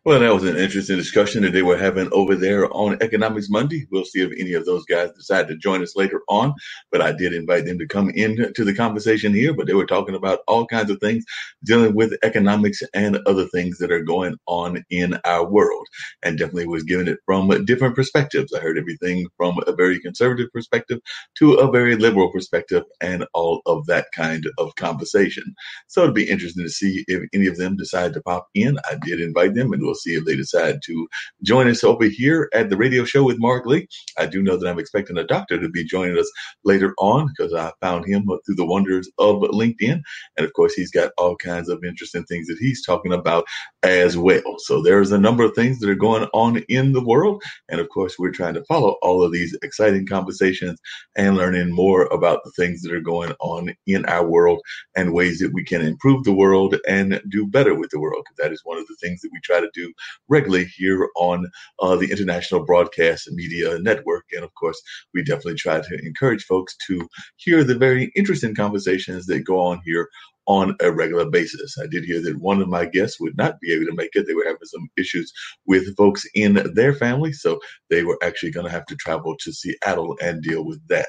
Well, that was an interesting discussion that they were having over there on Economics Monday. We'll see if any of those guys decide to join us later on. But I did invite them to come into the conversation here. But they were talking about all kinds of things dealing with economics and other things that are going on in our world. And definitely was giving it from different perspectives. I heard everything from a very conservative perspective to a very liberal perspective and all of that kind of conversation. So it'll be interesting to see if any of them decide to pop in. I did invite them, and we'll see if they decide to join us over here at the radio show with Marc Lee. I do know that I'm expecting a doctor to be joining us later on because I found him through the wonders of LinkedIn. And of course, he's got all kinds of interesting things that he's talking about as well. So there's a number of things that are going on in the world. And of course, we're trying to follow all of these exciting conversations and learning more about the things that are going on in our world and ways that we can improve the world and do better with the world. Because that is one of the things that we try to do regularly here on the International Broadcast Media Network. And of course, we definitely try to encourage folks to hear the very interesting conversations that go on here on a regular basis. I did hear that one of my guests would not be able to make it. They were having some issues with folks in their family, so they were actually going to have to travel to Seattle and deal with that.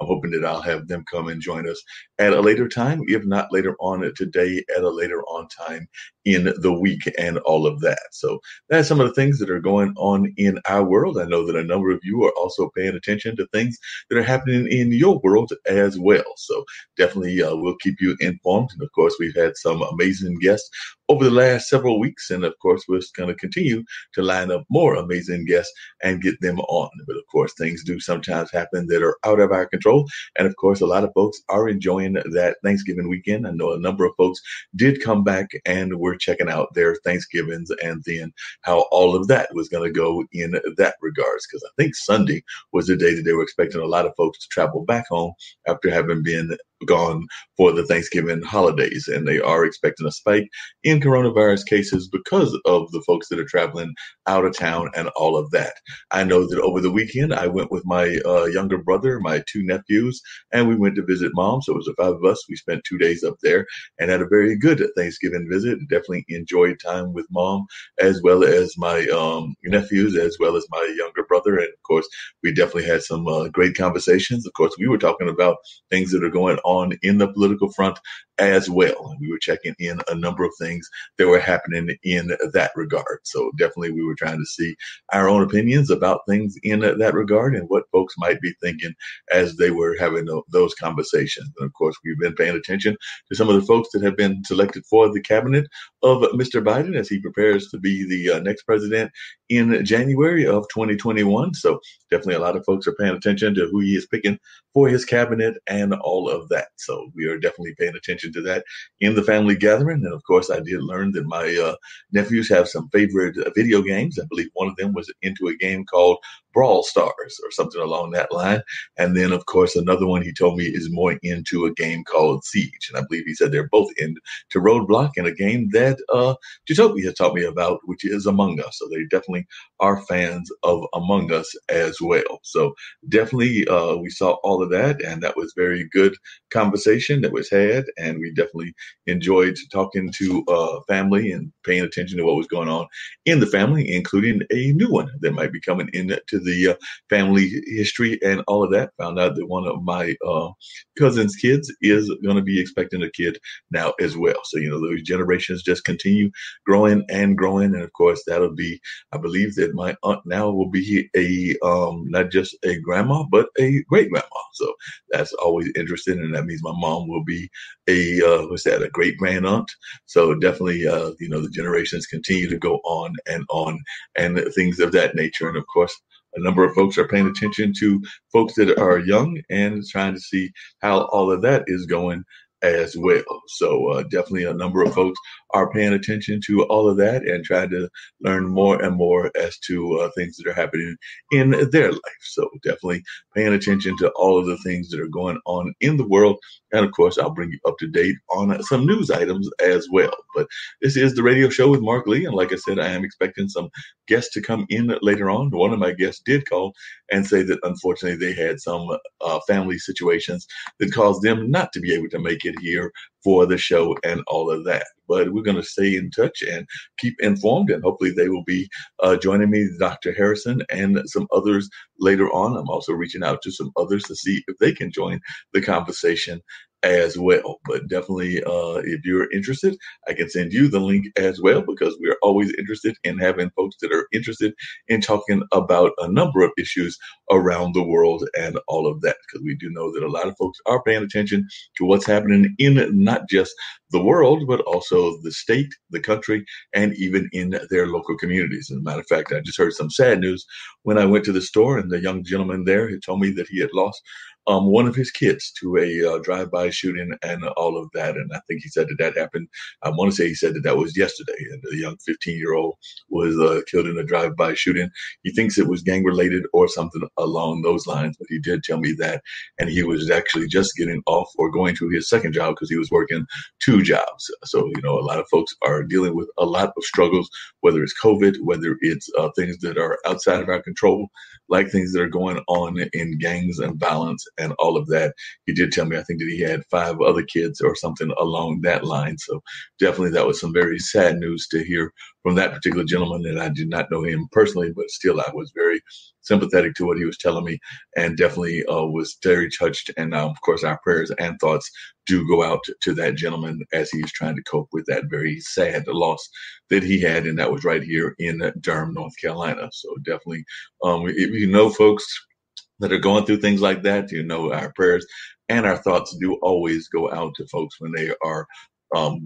I'm hoping that I'll have them come and join us at a later time, if not later on today, at a later on time in the week and all of that. So that's some of the things that are going on in our world. I know that a number of you are also paying attention to things that are happening in your world as well. So definitely we'll keep you informed. And of course, we've had some amazing guests over the last several weeks. And of course, we're going to continue to line up more amazing guests and get them on. But of course, things do sometimes happen that are out of our control. And of course, a lot of folks are enjoying that Thanksgiving weekend. I know a number of folks did come back and were checking out their Thanksgivings and then how all of that was going to go in that regards. Because I think Sunday was the day that they were expecting a lot of folks to travel back home after having been gone for the Thanksgiving holidays. And they are expecting a spike in coronavirus cases because of the folks that are traveling out of town and all of that. I know that over the weekend, I went with my younger brother, my two nephews, and we went to visit mom. So it was the five of us. We spent 2 days up there and had a very good Thanksgiving visit. Definitely enjoyed time with mom as well as my nephews, as well as my younger brother. And of course, we definitely had some great conversations. Of course, we were talking about things that are going on in the political front as well. And we were checking in a number of things that were happening in that regard. So definitely we were trying to see our own opinions about things in that regard and what folks might be thinking as they were having those conversations. And of course, we've been paying attention to some of the folks that have been selected for the cabinet of Mr. Biden as he prepares to be the next president in January of 2021. So definitely a lot of folks are paying attention to who he is picking for his cabinet and all of that. So we are definitely paying attention to that in the family gathering. And of course, I did learn that my nephews have some favorite video games. I believe one of them was into a game called Brawl Stars or something along that line. And then, of course, another one he told me is more into a game called Siege. And I believe he said they're both into Roadblock and a game that Jutopia taught me about, which is Among Us. So they definitely are fans of Among Us as well. So definitely we saw all of that, and that was very good conversation that was had. And we definitely enjoyed talking to family and paying attention to what was going on in the family, including a new one that might be coming into the family history and all of that. Found out that one of my cousin's kids is going to be expecting a kid now as well. So, you know, those generations just continue growing and growing. And of course, that'll be, I believe that my aunt now will be a not just a grandma, but a great grandma. So that's always interesting. And that means my mom will be a great grand aunt. So definitely, you know, the generations continue to go on and things of that nature. And of course, a number of folks are paying attention to folks that are young and trying to see how all of that is going as well. So definitely a number of folks are paying attention to all of that and trying to learn more and more as to things that are happening in their life. So definitely paying attention to all of the things that are going on in the world. And of course, I'll bring you up to date on some news items as well. But this is the radio show with Marc Lee. And like I said, I am expecting some guests to come in later on. One of my guests did call and say that unfortunately they had some family situations that caused them not to be able to make it here for the show and all of that. But we're going to stay in touch and keep informed, and hopefully they will be joining me, Dr. Harrison, and some others later on. I'm also reaching out to some others to see if they can join the conversation as well. But definitely, if you're interested, I can send you the link as well, because we're always interested in having folks that are interested in talking about a number of issues around the world and all of that, because we do know that a lot of folks are paying attention to what's happening in not just the world, but also the state, the country, and even in their local communities. As a matter of fact, I just heard some sad news when I went to the store, and the young gentleman there had told me that he had lost one of his kids to a drive-by shooting and all of that. And I think he said that happened. I want to say he said that was yesterday. And the young 15-year-old was killed in a drive-by shooting. He thinks it was gang-related or something along those lines, but he did tell me that. And he was actually just getting off or going to his second job, because he was working 2 jobs. So, a lot of folks are dealing with a lot of struggles, whether it's COVID, whether it's things that are outside of our control, like things that are going on in gangs and violence and all of that. He did tell me, I think, that he had 5 other kids or something along that line. So definitely that was some very sad news to hear from that particular gentleman. And I did not know him personally, but still I was very sympathetic to what he was telling me, and definitely was very touched. And of course, our prayers and thoughts do go out to that gentleman as he's trying to cope with that very sad loss that he had. And that was right here in Durham, North Carolina. So definitely, if folks that are going through things like that, our prayers and our thoughts do always go out to folks when they are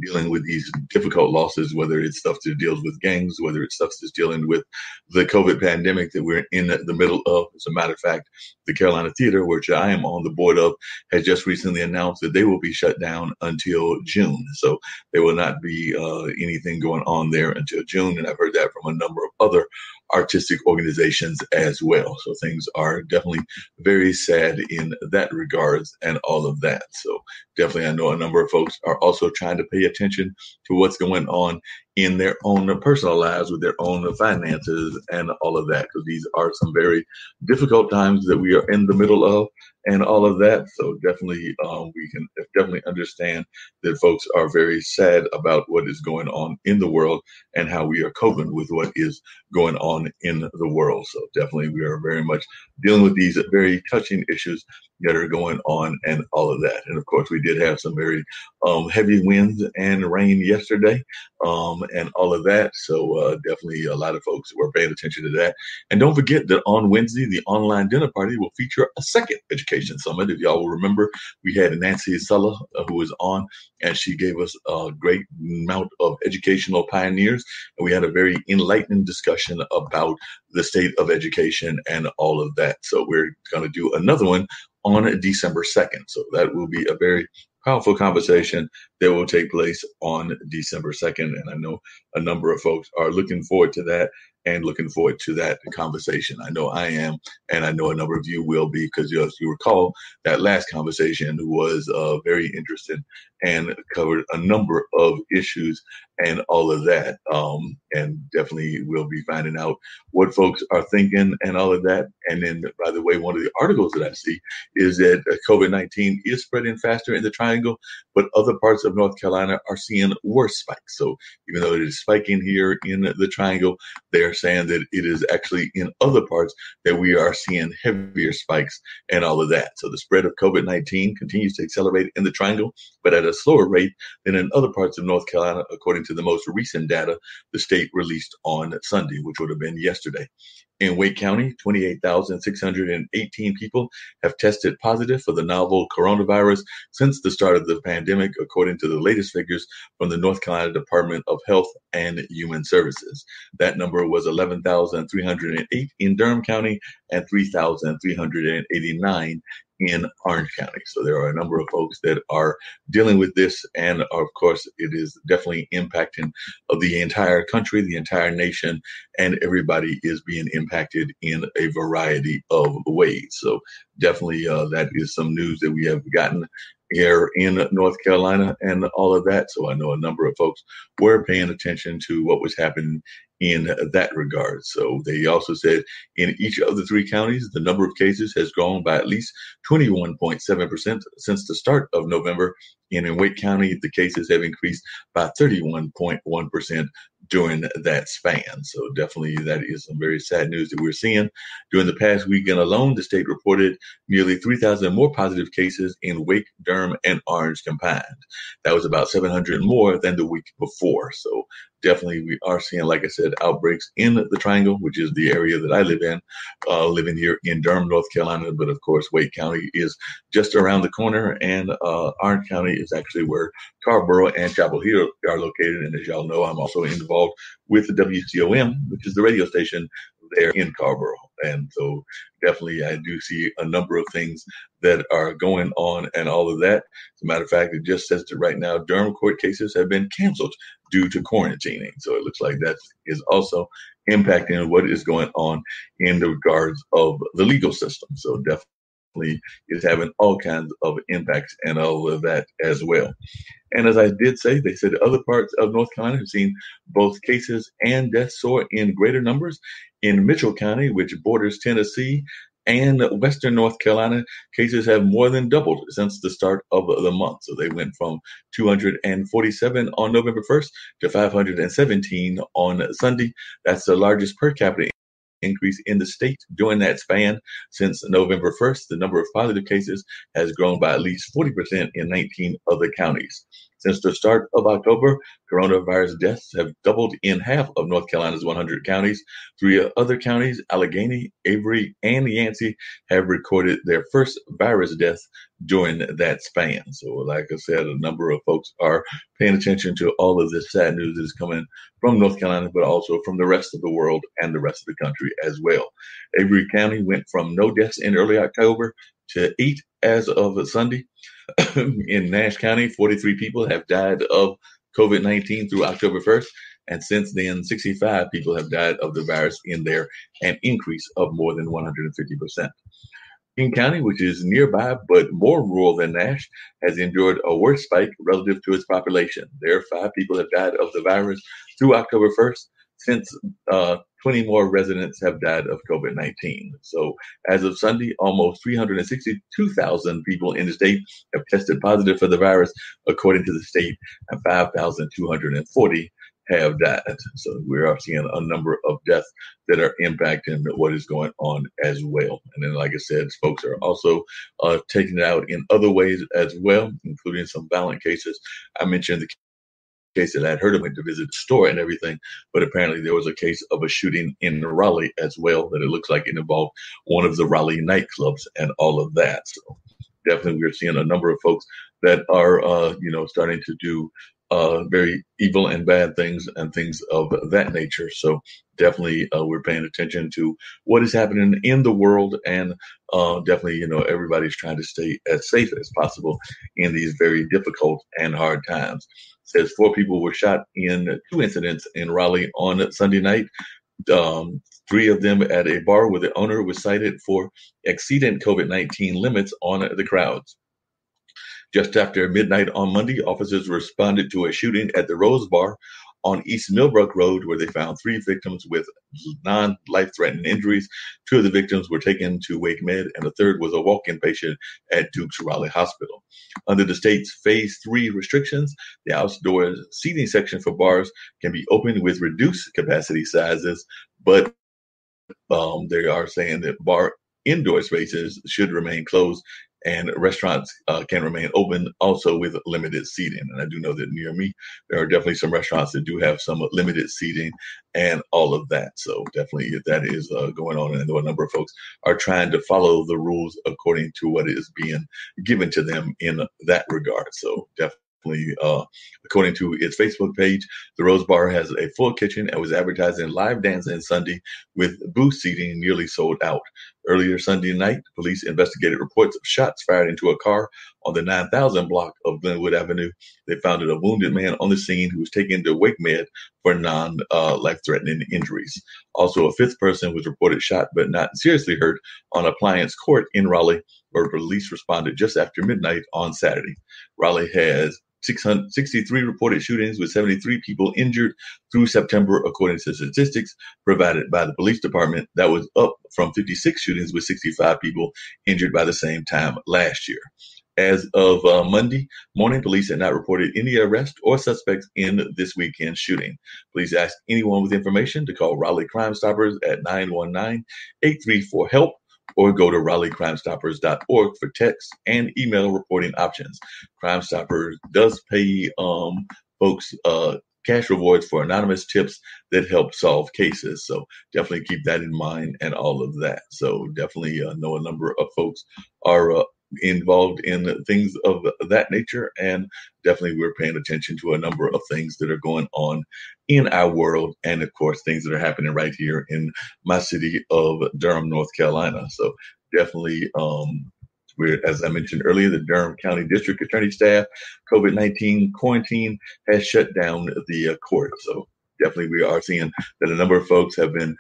dealing with these difficult losses, whether it's stuff that deals with gangs, whether it's stuff that's dealing with the COVID pandemic that we're in the middle of. As a matter of fact, the Carolina Theater, which I am on the board of, has just recently announced that they will be shut down until June. So there will not be anything going on there until June. And I've heard that from a number of other artistic organizations as well. So things are definitely very sad in that regards and all of that. So definitely, I know a number of folks are also trying to pay attention to what's going on in their own personal lives with their own finances and all of that, because these are some very difficult times that we are in the middle of and all of that. So definitely, we can definitely understand that folks are very sad about what is going on in the world and how we are coping with what is going on in the world. So definitely, we are very much dealing with these very touching issues that are going on and all of that. And of course, we did have some very heavy winds and rain yesterday and all of that. So definitely a lot of folks were paying attention to that. And don't forget that on Wednesday, the online dinner party will feature a second education summit. If y'all will remember, we had Nancy Sulla who was on, and she gave us a great amount of educational pioneers. And we had a very enlightening discussion about the state of education and all of that. So we're going to do another one on December 2nd. So that will be a very powerful conversation that will take place on December 2nd. And I know a number of folks are looking forward to that and looking forward to that conversation. I know I am, and I know a number of you will be, because as you recall, that last conversation was very interesting and covered a number of issues and all of that. And definitely we'll be finding out what folks are thinking and all of that. And then, by the way, one of the articles that I see is that COVID-19 is spreading faster in the Triangle, but other parts of North Carolina are seeing worse spikes. So even though it is spiking here in the Triangle, they're saying that it is actually in other parts that we are seeing heavier spikes and all of that. So the spread of COVID-19 continues to accelerate in the Triangle, but at a slower rate than in other parts of North Carolina, according to the most recent data the state released on Sunday, which would have been yesterday. In Wake County, 28,618 people have tested positive for the novel coronavirus since the start of the pandemic, according to the latest figures from the North Carolina Department of Health and Human Services. That number was 11,308 in Durham County and 3,389 in Orange County. So there are a number of folks that are dealing with this. And of course, it is definitely impacting the entire country, the entire nation, and everybody is being impacted in a variety of ways. So definitely that is some news that we have gotten here in North Carolina and all of that. So I know a number of folks were paying attention to what was happening in that regard. So they also said in each of the three counties, the number of cases has grown by at least 21.7% since the start of November. And in Wake County, the cases have increased by 31.1% during that span. So definitely that is some very sad news that we're seeing. During the past weekend alone, the state reported nearly 3,000 more positive cases in Wake, Durham, and Orange combined. That was about 700 more than the week before. So definitely we are seeing, like I said, outbreaks in the Triangle, which is the area that I live in, living here in Durham, North Carolina. But of course, Wake County is just around the corner, and Orange County is actually where Carrboro and Chapel Hill are located. And as y'all know, I'm also involved with the WCOM, which is the radio station there in Carrboro. And so definitely I do see a number of things that are going on and all of that. As a matter of fact, it just says that right now, Durham court cases have been canceled due to quarantining. So it looks like that is also impacting what is going on in the regards of the legal system. So definitely is having all kinds of impacts and all of that as well. And as I did say, they said other parts of North Carolina have seen both cases and deaths soar in greater numbers. In Mitchell County, which borders Tennessee and Western North Carolina, cases have more than doubled since the start of the month. So they went from 247 on November 1st to 517 on Sunday. That's the largest per capita increase in the state during that span. Since November 1st, the number of positive cases has grown by at least 40% in 19 other counties. Since the start of October, coronavirus deaths have doubled in half of North Carolina's 100 counties. Three other counties, Allegheny, Avery, and Yancey, have recorded their first virus death during that span. So like I said, a number of folks are paying attention to all of this sad news that is coming from North Carolina, but also from the rest of the world and the rest of the country as well. Avery County went from no deaths in early October to 8 as of Sunday. In Nash County, 43 people have died of COVID-19 through October 1st. And since then, 65 people have died of the virus in there, an increase of more than 150%. King County, which is nearby but more rural than Nash, has endured a worse spike relative to its population. There, 5 people have died of the virus through October 1st. Since 20 more residents have died of COVID-19. So as of Sunday, almost 362,000 people in the state have tested positive for the virus, according to the state, and 5,240 have died. So we are seeing a number of deaths that are impacting what is going on as well. And then, like I said, folks are also taking it out in other ways as well, including some violent cases. I mentioned the case that I'd heard of, went to visit the store and everything, but apparently there was a case of a shooting in Raleigh as well, that it looks like it involved one of the Raleigh nightclubs and all of that. So definitely we're seeing a number of folks that are, starting to do very evil and bad things and things of that nature. So definitely we're paying attention to what is happening in the world, and definitely, everybody's trying to stay as safe as possible in these very difficult and hard times. It says 4 people were shot in 2 incidents in Raleigh on Sunday night. 3 of them at a bar where the owner was cited for exceeding COVID-19 limits on the crowds. Just after midnight on Monday, officers responded to a shooting at the Rose Bar on East Millbrook Road, where they found 3 victims with non-life-threatening injuries. 2 of the victims were taken to Wake Med, and the third was a walk-in patient at Duke's Raleigh Hospital. Under the state's Phase 3 restrictions, the outdoor seating section for bars can be opened with reduced capacity sizes, but they are saying that bar indoor spaces should remain closed, and restaurants can remain open also with limited seating. And I do know that near me, there are definitely some restaurants that do have some limited seating and all of that. So definitely that is going on. And I know a number of folks are trying to follow the rules according to what is being given to them in that regard. So definitely According to its Facebook page, the Rose Bar has a full kitchen and was advertising live dancing Sunday with booth seating nearly sold out. Earlier Sunday night, police investigated reports of shots fired into a car on the 9000 block of Glenwood Avenue. They found a wounded man on the scene who was taken to Wake Med for non-life-threatening injuries. Also, a fifth person was reported shot but not seriously hurt on Appliance Court in Raleigh, where police responded just after midnight on Saturday. Raleigh has 663 reported shootings with 73 people injured through September, according to statistics provided by the police department. That was up from 56 shootings with 65 people injured by the same time last year. As of Monday morning, police had not reported any arrests or suspects in this weekend shooting. Police asked anyone with information to call Raleigh Crime Stoppers at 919-834-HELP or go to RaleighCrimeStoppers.org for text and email reporting options. Crime Stoppers does pay folks cash rewards for anonymous tips that help solve cases. So definitely keep that in mind and all of that. So definitely know a number of folks are involved in things of that nature, and definitely we're paying attention to a number of things that are going on in our world, and of course things that are happening right here in my city of Durham, North Carolina. So definitely as I mentioned earlier, the Durham County District Attorney staff COVID-19 quarantine has shut down the court. So definitely we are seeing that a number of folks have been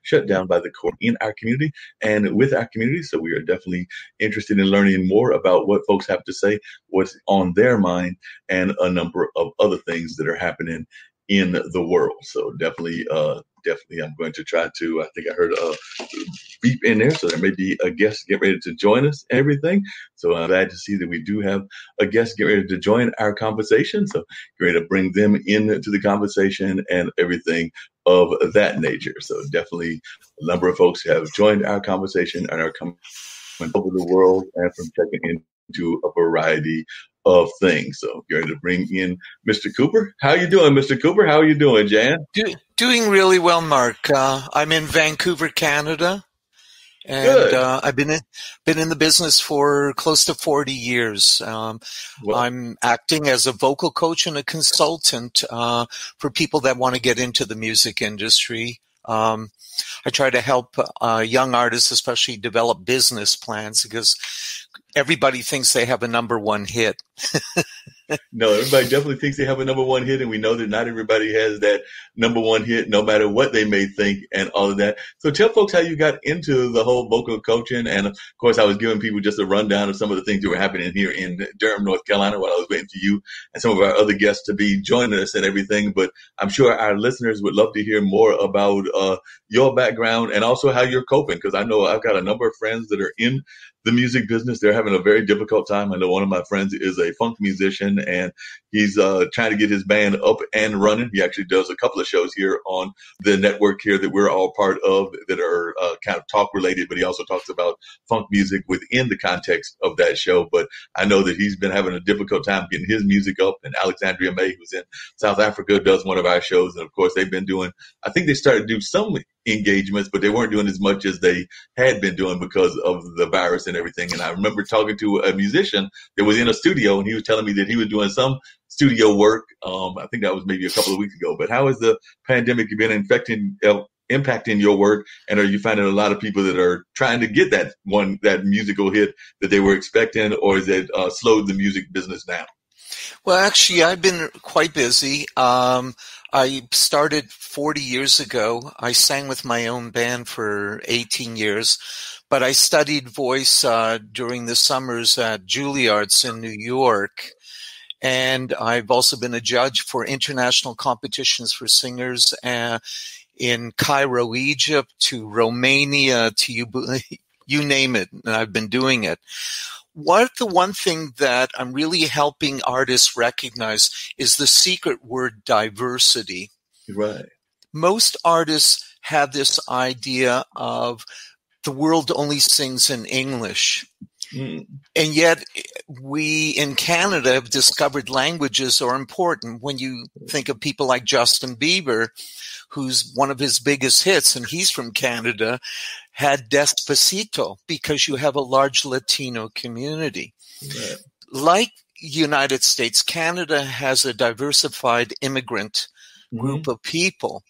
shut down by the court in our community and with our community. So we are definitely interested in learning more about what folks have to say, what's on their mind, and a number of other things that are happening in the world. So definitely I'm going to try to, I think I heard a beep in there, so there may be a guest get ready to join us and everything. So I'm glad to see that we do have a guest get ready to join our conversation. So get ready to bring them into the conversation and everything of that nature. So definitely a number of folks have joined our conversation and are coming over the world and from checking into a variety of things. So you're ready to bring in Mr. Cooper. How you doing, Mr. Cooper? How are you doing, Jan? Doing really well, Mark. I'm in Vancouver, Canada, and I've been in the business for close to 40 years. I'm acting as a vocal coach and a consultant for people that want to get into the music industry. I try to help young artists, especially, develop business plans because everybody thinks they have a number one hit. No, everybody definitely thinks they have a number one hit, and we know that not everybody has that number one hit, no matter what they may think and all of that. So tell folks how you got into the whole vocal coaching. And of course, I was giving people just a rundown of some of the things that were happening here in Durham, North Carolina, while I was waiting for you and some of our other guests to be joining us and everything. But I'm sure our listeners would love to hear more about your background and also how you're coping, because I know I've got a number of friends that are in the music business. They're having a very difficult time. I know one of my friends is a funk musician, and he's trying to get his band up and running. He actually does a couple of shows here on the network here that we're all part of that are kind of talk related, but he also talks about funk music within the context of that show. But I know that he's been having a difficult time getting his music up, and Alexandria May, who's in South Africa, does one of our shows. And of course, they've been doing, I think they started to do some engagements, but they weren't doing as much as they had been doing because of the virus and everything. And I remember talking to a musician that was in a studio, and he was telling me that he was doing some studio work. I think that was maybe a couple of weeks ago. But how has the pandemic been impacting your work? And are you finding a lot of people that are trying to get that musical hit that they were expecting, or is it slowed the music business down? Well, actually, I've been quite busy. I started 40 years ago. I sang with my own band for 18 years, but I studied voice during the summers at Juilliard's in New York. And I've also been a judge for international competitions for singers in Cairo, Egypt, to Romania, to you name it. And I've been doing it. The one thing that I'm really helping artists recognize is the secret word diversity. Right. Most artists have this idea of the world only sings in English. Mm. And yet we in Canada have discovered languages are important. When you think of people like Justin Bieber, who's one of his biggest hits, and he's from Canada, had Despacito because you have a large Latino community. Right. Like United States, Canada has a diversified immigrant group of people.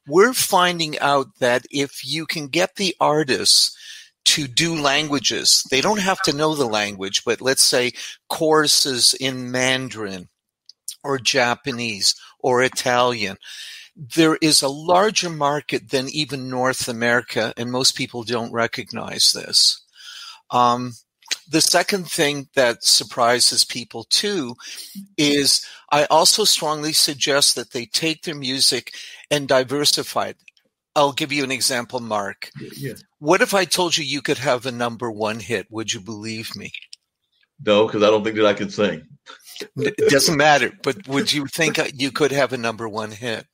We're finding out that if you can get the artists to do languages, they don't have to know the language, but let's say choruses in Mandarin or Japanese or Italian, there is a larger market than even North America, and most people don't recognize this. The second thing that surprises people too is I also strongly suggest that they take their music and diversify it. I'll give you an example, Mark. Yeah. What if I told you you could have a number one hit? Would you believe me? No, because I don't think that I can sing. It doesn't matter, but would you think you could have a number one hit?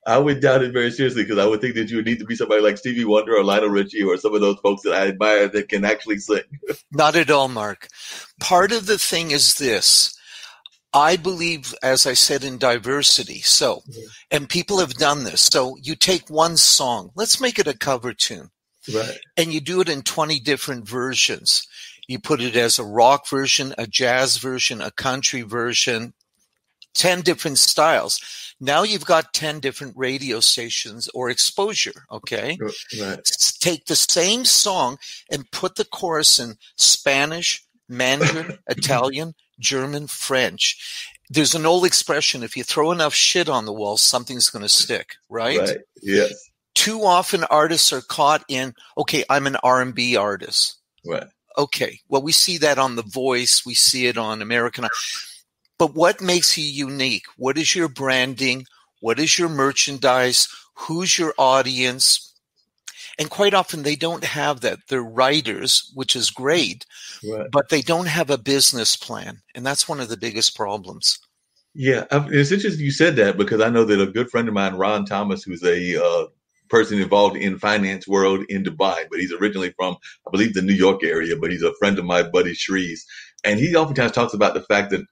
I would doubt it very seriously, because I would think that you would need to be somebody like Stevie Wonder or Lionel Richie or some of those folks that I admire that can actually sing. Not at all, Mark. Part of the thing is this. I believe, as I said, in diversity. So, and people have done this. So you take one song, let's make it a cover tune. Right. And you do it in 20 different versions. You put it as a rock version, a jazz version, a country version, 10 different styles. Now you've got 10 different radio stations or exposure, okay? Right. Take the same song and put the chorus in Spanish, Mandarin, Italian, German, French. There's an old expression, if you throw enough shit on the wall, something's going to stick, right? Right, yes. Too often artists are caught in, okay, I'm an R&B artist. Right. Okay, well, we see that on The Voice. We see it on American Idol. But what makes you unique? What is your branding? What is your merchandise? Who's your audience? And quite often they don't have that. They're writers, which is great, Right. but they don't have a business plan. And that's one of the biggest problems. Yeah, it's interesting you said that, because I know that a good friend of mine, Ron Thomas, who's a person involved in finance world in Dubai, but he's originally from, I believe, the New York area, but he's a friend of my buddy Shree's. And he oftentimes talks about the fact that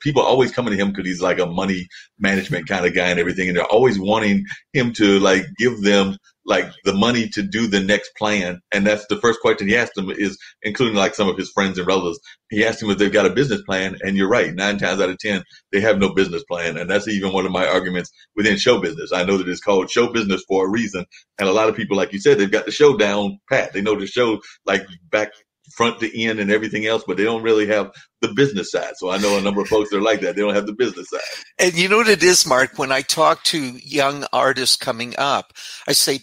people are always coming to him because he's like a money management kind of guy and everything. And they're always wanting him to like give them like the money to do the next plan. And that's the first question he asked them, is including like some of his friends and relatives. He asked them if they've got a business plan. And you're right. 9 times out of 10, they have no business plan. And that's even one of my arguments within show business. I know that it's called show business for a reason. And a lot of people, like you said, they've got the show down pat. They know the show like back front to end and everything else, but they don't really have the business side. So I know a number of folks that are like that. They don't have the business side. And you know what it is, Mark? When I talk to young artists coming up, I say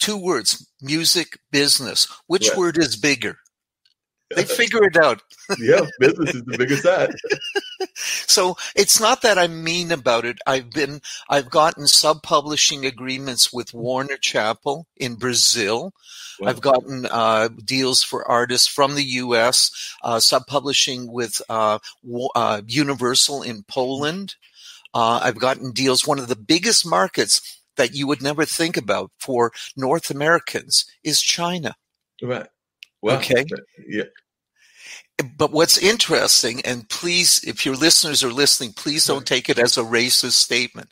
2 words, music, business. Which Right. word is bigger? They figure it out. Yeah, business is the bigger side. So it's not that I'm mean about it. I've gotten sub-publishing agreements with Warner Chappell in Brazil. Wow. I've gotten deals for artists from the U.S., sub-publishing with Universal in Poland. I've gotten deals. One of the biggest markets that you would never think about for North Americans is China. Right. Wow. Okay. Yeah. But what's interesting, and please, if your listeners are listening, please don't take it as a racist statement.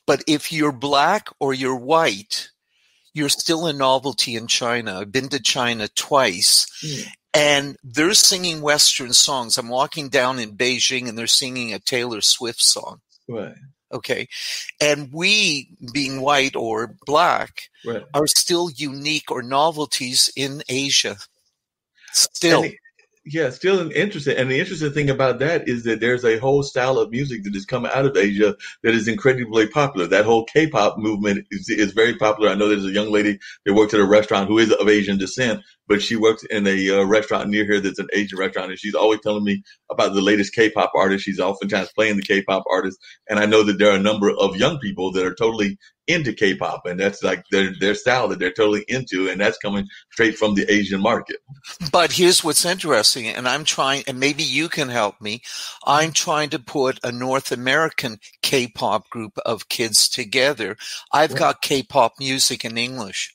But if you're black or you're white, you're still a novelty in China. I've been to China twice, and they're singing Western songs. I'm walking down in Beijing, and they're singing a Taylor Swift song. Right. Okay. And we, being white or black, Right. are still unique or novelties in Asia. Still. Yeah, still interesting. And the interesting thing about that is that there's a whole style of music that has come out of Asia that is incredibly popular. That whole K-pop movement is very popular. I know there's a young lady that works at a restaurant who is of Asian descent, but she works in a restaurant near here that's an Asian restaurant, and she's always telling me about the latest K-pop artist. She's oftentimes playing the K-pop artist, and I know that there are a number of young people that are totally into K-pop, and that's like their style that they're totally into, and that's coming straight from the Asian market. But here's what's interesting, and I'm trying, and maybe you can help me. I'm trying to put a North American K-pop group of kids together. I've got K-pop music in English.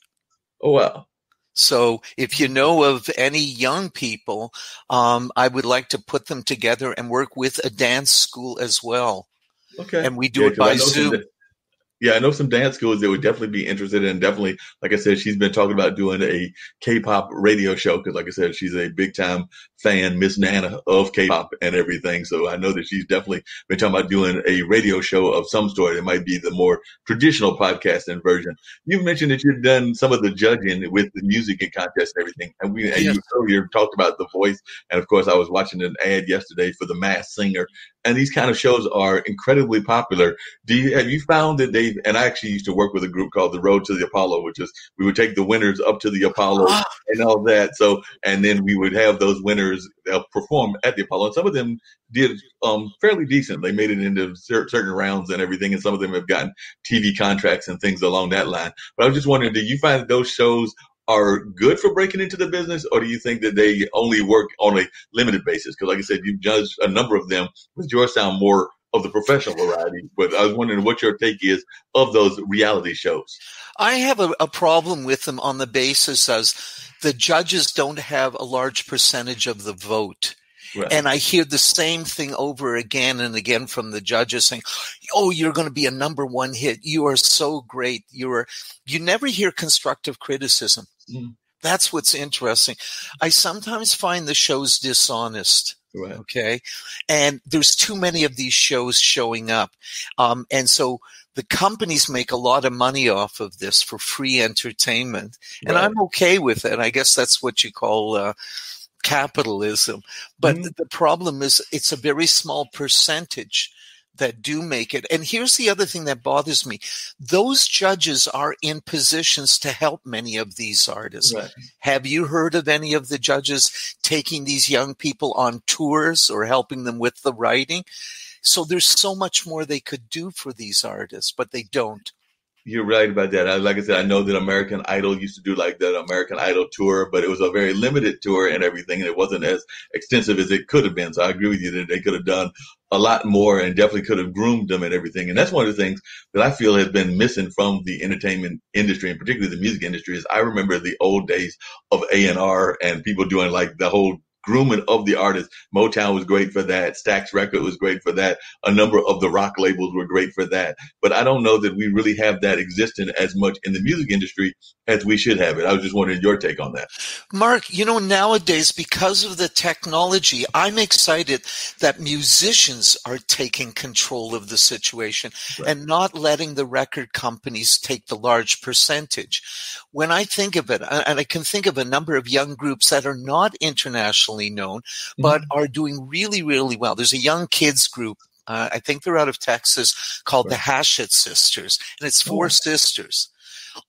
Oh, wow. So if you know of any young people, I would like to put them together and work with a dance school as well. Okay. And we do Yeah, it because I by know some. Zoom. Yeah, I know some dance schools that would definitely be interested in. Definitely, like I said, she's been talking about doing a K-pop radio show because, like I said, she's a big-time fan, Miss Nana, of K-pop and everything. So I know that she's definitely been talking about doing a radio show of some sort. It might be the more traditional podcasting version. You mentioned that you've done some of the judging with the music and contests and everything, and Yes. you earlier talked about The Voice, and of course, I was watching an ad yesterday for The Masked Singer, and these kind of shows are incredibly popular. Have you found that and I actually used to work with a group called the Road to the Apollo, which is we would take the winners up to the Apollo Ah, and all that. So, and then we would have those winners perform at the Apollo. And some of them did fairly decent. They made it into certain rounds and everything. And some of them have gotten TV contracts and things along that line. But I was just wondering, do you find that those shows are good for breaking into the business, or do you think that they only work on a limited basis? Because, like I said, you've judged a number of them. With yours sound more of the professional variety, but I was wondering what your take is of those reality shows. I have a problem with them on the basis as the judges don't have a large percentage of the vote. Right. And I hear the same thing over again and again from the judges saying, "Oh, you're going to be a number one hit. You are so great. You never hear constructive criticism." Mm. That's what's interesting. I sometimes find the shows dishonest. Right. Okay. And there's too many of these shows showing up. And so the companies make a lot of money off of this for free entertainment. And Right. I'm okay with it. I guess that's what you call capitalism. But the problem is it's a very small percentage that do make it. And here's the other thing that bothers me. Those judges are in positions to help many of these artists. Right. Have you heard of any of the judges taking these young people on tours or helping them with the writing? So there's so much more they could do for these artists, but they don't. You're right about that. Like I said, I know that American Idol used to do like that American Idol tour, but it was a very limited tour and everything, and it wasn't as extensive as it could have been. So I agree with you that they could have done a lot more and definitely could have groomed them and everything. And that's one of the things that I feel has been missing from the entertainment industry, and particularly the music industry, is I remember the old days of A&R and people doing like the whole grooming of the artist. Motown was great for that. Stax Record was great for that. A number of the rock labels were great for that. But I don't know that we really have that existing as much in the music industry as we should have it. I was just wondering your take on that. Mark, nowadays, because of the technology, I'm excited that musicians are taking control of the situation and not letting the record companies take the large percentage. When I think of it, and I can think of a number of young groups that are not internationally known, but are doing really, really well. There's a young kids group. I think they're out of Texas called the Hachette Sisters, and it's 4 sisters.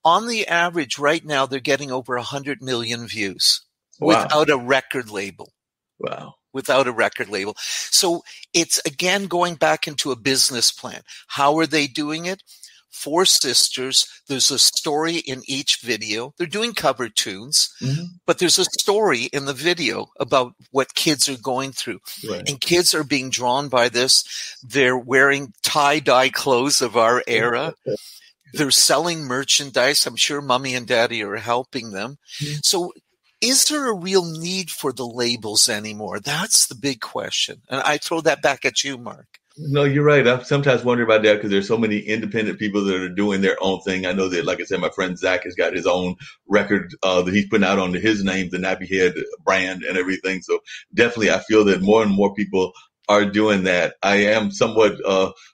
On the average, right now, they're getting over 100 million views without a record label. Wow. Without a record label. So it's, again, going back into a business plan. How are they doing it? 4 sisters. There's a story in each video. They're doing cover tunes, but there's a story in the video about what kids are going through. Right. And kids are being drawn by this. They're wearing tie-dye clothes of our era. They're selling merchandise. I'm sure mommy and daddy are helping them. So is there a real need for the labels anymore? That's the big question. And I throw that back at you, Mark. No, you're right. I sometimes wonder about that because there's so many independent people that are doing their own thing. I know that, like I said, my friend Zach has got his own record that he's putting out under his name, the Nappy Head brand and everything. So definitely I feel that more and more people are doing that. I am somewhat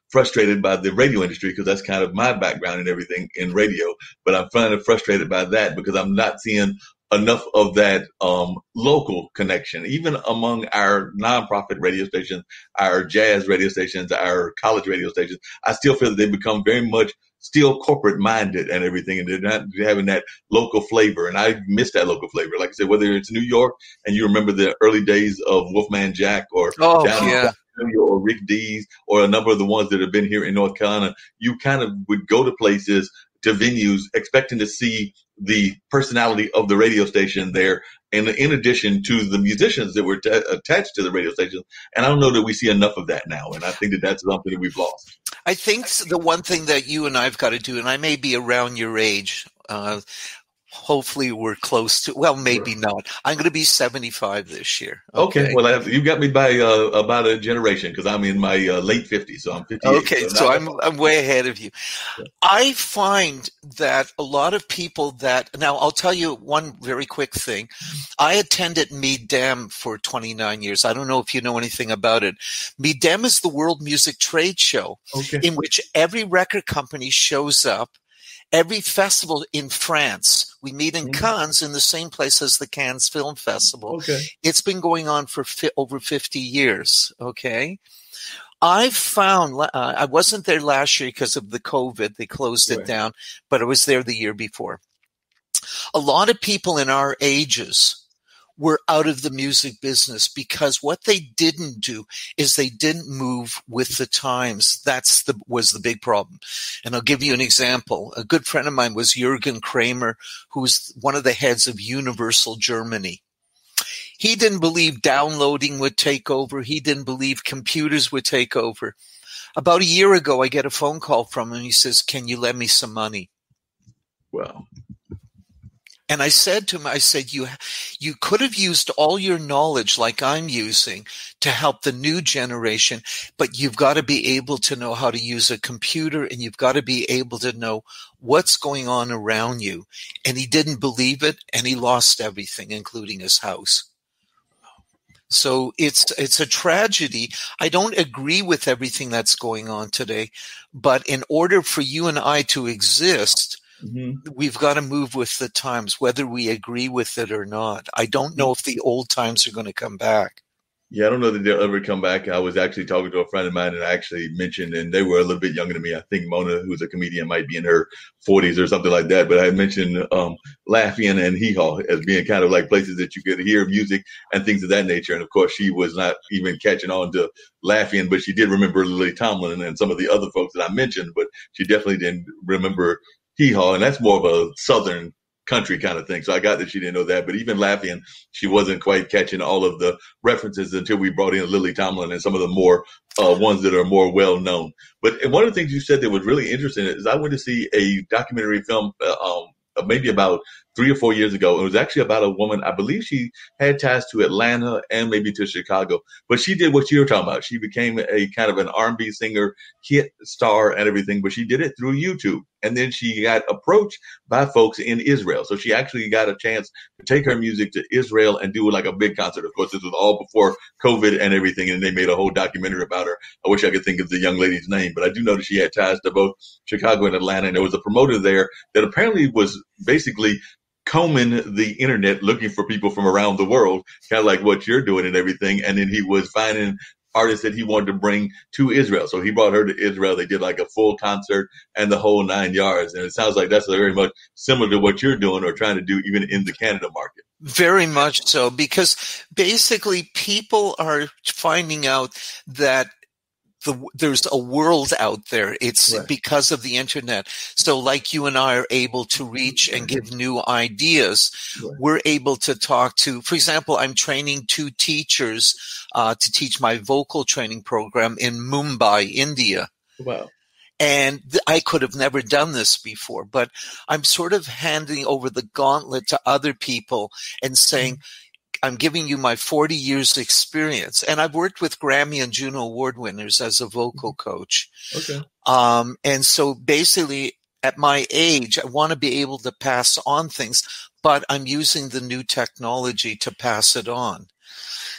frustrated by the radio industry because that's kind of my background and everything in radio. But I'm kind of frustrated by that because I'm not seeing enough of that local connection, even among our nonprofit radio stations, our jazz radio stations, our college radio stations. I still feel that they become very much still corporate minded and everything, and they're not having that local flavor. And I miss that local flavor. Like I said, whether it's New York and you remember the early days of Wolfman Jack or or Rick Dees or a number of the ones that have been here in North Carolina, you kind of would go to places, to venues, expecting to see the personality of the radio station there, and in addition to the musicians that were attached to the radio station. And I don't know that we see enough of that now. And I think that that's something that we've lost. I think the one thing that you and I've got to do, and I may be around your age, Hopefully we're close to, well, maybe not. I'm going to be 75 this year. Okay. Well, you got me by about a generation because I'm in my late 50s, so I'm 58. Okay, so I'm way ahead of you. Yeah. I find that a lot of people that, now I'll tell you one very quick thing. I attended MIDEM for 29 years. I don't know if you know anything about it. MIDEM is the World Music Trade Show, in which every record company shows up. Every festival in France, we meet in Cannes, in the same place as the Cannes Film Festival. Okay. It's been going on for over 50 years. Okay. I've found, I wasn't there last year because of the COVID. They closed it down, but I was there the year before. A lot of people in our ages were out of the music business because what they didn't do is they didn't move with the times. Was the big problem. And I'll give you an example. A good friend of mine was Jürgen Kramer, who was one of the heads of Universal Germany. He didn't believe downloading would take over. He didn't believe computers would take over. About a year ago, I get a phone call from him. He says, "Can you lend me some money?" Well, and I said to him, I said, you could have used all your knowledge like I'm using to help the new generation, but you've got to be able to know how to use a computer, and you've got to be able to know what's going on around you. And he didn't believe it, and he lost everything, including his house. So it's a tragedy. I don't agree with everything that's going on today, but in order for you and I to exist, we've got to move with the times, whether we agree with it or not. I don't know if the old times are going to come back. Yeah, I don't know that they'll ever come back. I was actually talking to a friend of mine and I actually mentioned, and they were a little bit younger than me. I think Mona, who's a comedian, might be in her 40s or something like that. But I mentioned Lafayette and Hee Haw as being kind of like places that you could hear music and things of that nature. And of course, she was not even catching on to Lafayette, but she did remember Lily Tomlin and some of the other folks that I mentioned. But she definitely didn't remember Hee Haw, and that's more of a Southern country kind of thing. So I got that she didn't know that, but even Lafayette, she wasn't quite catching all of the references until we brought in Lily Tomlin and some of the more ones that are more well known. But one of the things you said that was really interesting is I went to see a documentary film maybe about 3 or 4 years ago. It was actually about a woman. I believe she had ties to Atlanta and maybe to Chicago, but she did what you were talking about. She became a kind of an R&B singer, hit star and everything, but she did it through YouTube. And then she got approached by folks in Israel. So she actually got a chance to take her music to Israel and do like a big concert. Of course, this was all before COVID and everything. And they made a whole documentary about her. I wish I could think of the young lady's name, but I do know that she had ties to both Chicago and Atlanta. And there was a promoter there that apparently was basically combing the internet looking for people from around the world, kind of like what you're doing and everything. And then he was finding artists that he wanted to bring to Israel. So he brought her to Israel. They did like a full concert and the whole 9 yards. And it sounds like that's very much similar to what you're doing or trying to do even in the Canada market. Very much so, because basically people are finding out that there's a world out there. It's because of the internet. So like you and I are able to reach and give new ideas, we're able to talk to, for example, I'm training 2 teachers to teach my vocal training program in Mumbai, India. Wow. And I could have never done this before, but I'm sort of handing over the gauntlet to other people and saying, I'm giving you my 40 years experience. And I've worked with Grammy and Juno Award winners as a vocal coach. Okay. And so basically at my age, I want to be able to pass on things, but I'm using the new technology to pass it on.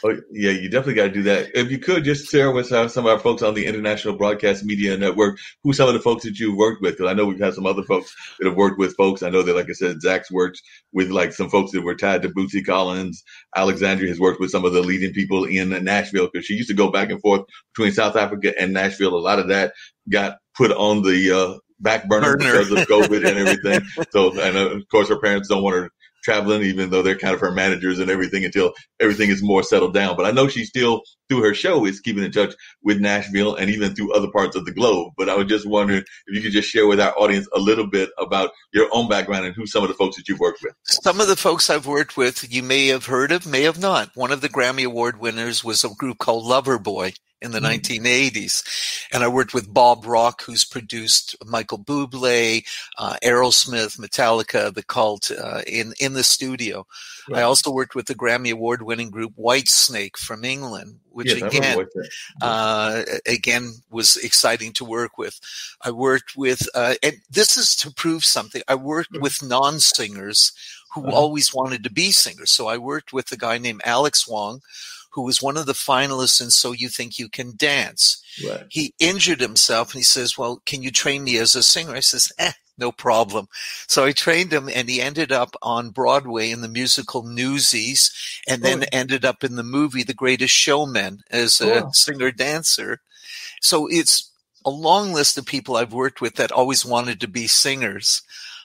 Oh, yeah, you definitely got to do that. If you could just share with some of our folks on the International Broadcast Media Network, who some of the folks that you've worked with, because I know we've had some other folks that have worked with folks. I know that, like I said, Zach's worked with like some folks that were tied to Bootsy Collins. Alexandria has worked with some of the leading people in Nashville, because she used to go back and forth between South Africa and Nashville. A lot of that got put on the back burner because of COVID and everything. So, and of course, her parents don't want her traveling, even though they're kind of her managers and everything, until everything is more settled down. But I know she still, through her show, is keeping in touch with Nashville and even through other parts of the globe. But I was just wondering if you could just share with our audience a little bit about your own background and who some of the folks that you've worked with. Some of the folks I've worked with, you may have heard of, may have not. One of the Grammy Award winners was a group called Loverboy. in the 1980s. And I worked with Bob Rock, who's produced Michael Bublé, Aerosmith, Metallica, The Cult, in the studio. Right. I also worked with the Grammy Award-winning group Whitesnake from England, which again was exciting to work with. I worked with, and this is to prove something, I worked with non-singers who always wanted to be singers. So I worked with a guy named Alex Wong, who was one of the finalists in So You Think You Can Dance. Right. He injured himself, and he says, well, can you train me as a singer? I says, no problem. So I trained him, and he ended up on Broadway in the musical Newsies, and then ended up in the movie The Greatest Showman as a singer-dancer. So it's a long list of people I've worked with that always wanted to be singers.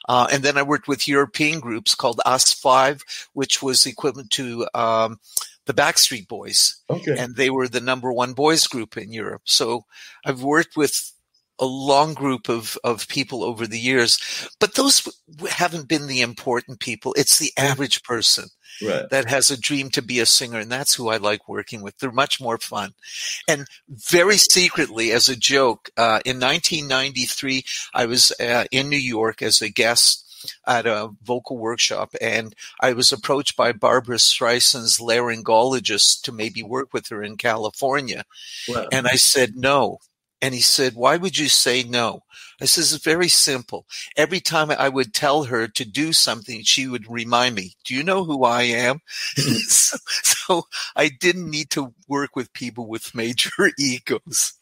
And then I worked with European groups called Us Five, which was equivalent to the Backstreet Boys. Okay. And they were the #1 boys group in Europe. So I've worked with a long group of people over the years, but those haven't been the important people. It's the average person that has a dream to be a singer, and that's who I like working with. They're much more fun. And very secretly, as a joke, in 1993, I was in New York as a guest at a vocal workshop, and I was approached by Barbra Streisand's laryngologist to maybe work with her in California. Wow. And I said no. And he said, why would you say no? I says, it's very simple. Every time I would tell her to do something, she would remind me, do you know who I am? so I didn't need to work with people with major egos.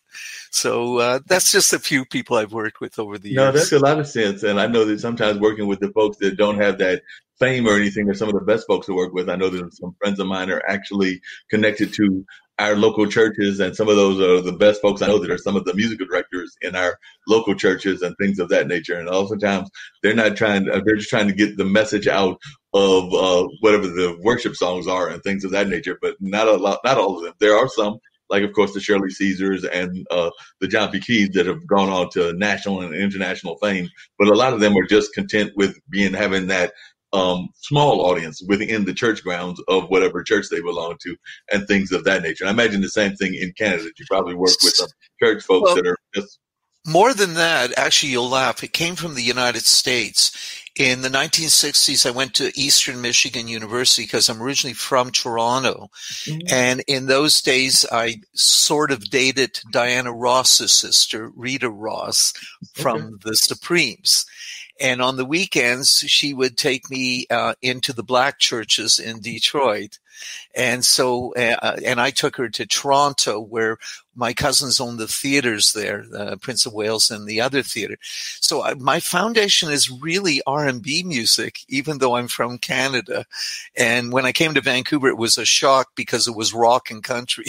So that's just a few people I've worked with over the years. No, that's a lot of sense. And I know that sometimes working with the folks that don't have that fame or anything are some of the best folks to work with. I know that some friends of mine are actually connected to our local churches, and some of those are the best folks I know that are some of the musical directors in our local churches and things of that nature. And oftentimes they're just trying to get the message out of whatever the worship songs are and things of that nature, but not all of them. There are some, like, of course, the Shirley Caesars and the John P. Keys that have gone on to national and international fame. But a lot of them are just content with having that small audience within the church grounds of whatever church they belong to and things of that nature. And I imagine the same thing in Canada. You probably work with some church folks that are just... More than that, actually, you'll laugh. It came from the United States. In the 1960s, I went to Eastern Michigan University because I'm originally from Toronto. Mm-hmm. And in those days, I sort of dated Diana Ross's sister, Rita Ross, from the Supremes. And on the weekends, she would take me into the black churches in Detroit. And so, and I took her to Toronto, where my cousins owned the theaters there, Prince of Wales and the other theater. So my foundation is really R&B music, even though I'm from Canada. And when I came to Vancouver, it was a shock because it was rock and country.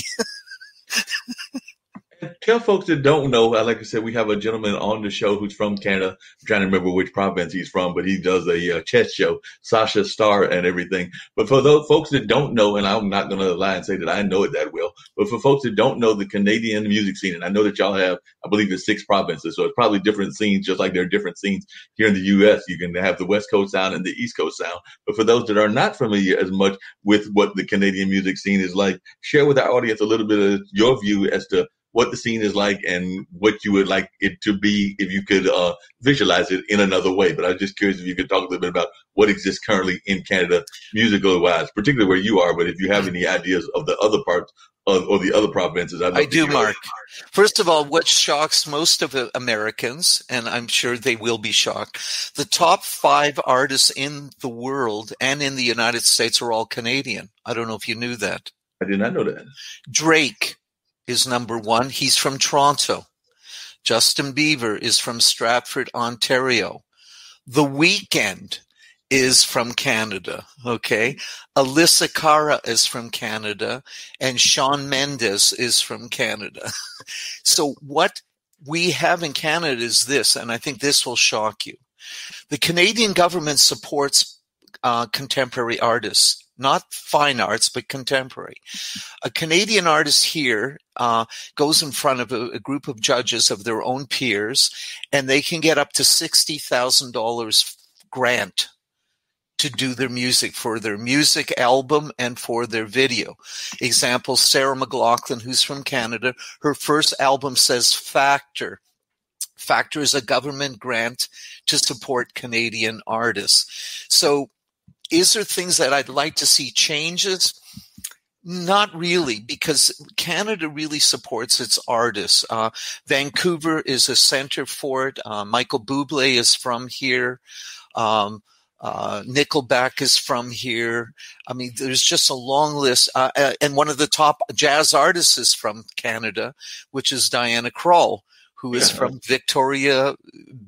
Tell folks that don't know, like I said, we have a gentleman on the show who's from Canada. I'm trying to remember which province he's from, but he does a chess show, Sasha Star and everything. But for those folks that don't know, and I'm not going to lie and say that I know it that well, but for folks that don't know the Canadian music scene, and I know that y'all have, I believe it's 6 provinces, so it's probably different scenes, just like there are different scenes here in the U.S. You can have the West Coast sound and the East Coast sound. But for those that are not familiar as much with what the Canadian music scene is like, share with our audience a little bit of your view as to what the scene is like and what you would like it to be if you could visualize it in another way. But I'm just curious if you could talk a little bit about what exists currently in Canada, musically wise, particularly where you are. But if you have any ideas of the other parts or the other provinces, I do, Mark. First of all, what shocks most of Americans, and I'm sure they will be shocked, the top 5 artists in the world and in the United States are all Canadian. I don't know if you knew that. I did not know that. Drake is #1. He's from Toronto. Justin Bieber is from Stratford, Ontario. The Weeknd is from Canada. Okay. Alyssa Cara is from Canada, and Shawn Mendes is from Canada. So what we have in Canada is this, and I think this will shock you. The Canadian government supports contemporary artists. Not fine arts, but contemporary. A Canadian artist here goes in front of a group of judges of their own peers, and they can get up to $60,000 grant to do their music, for their music album and for their video. Example, Sarah McLachlan, who's from Canada, her first album says Factor. Factor is a government grant to support Canadian artists. So is there things that I'd like to see changes? Not really, because Canada really supports its artists. Vancouver is a center for it. Michael Bublé is from here. Nickelback is from here. I mean, there's just a long list. And one of the top jazz artists is from Canada, which is Diana Krall, who is from Victoria,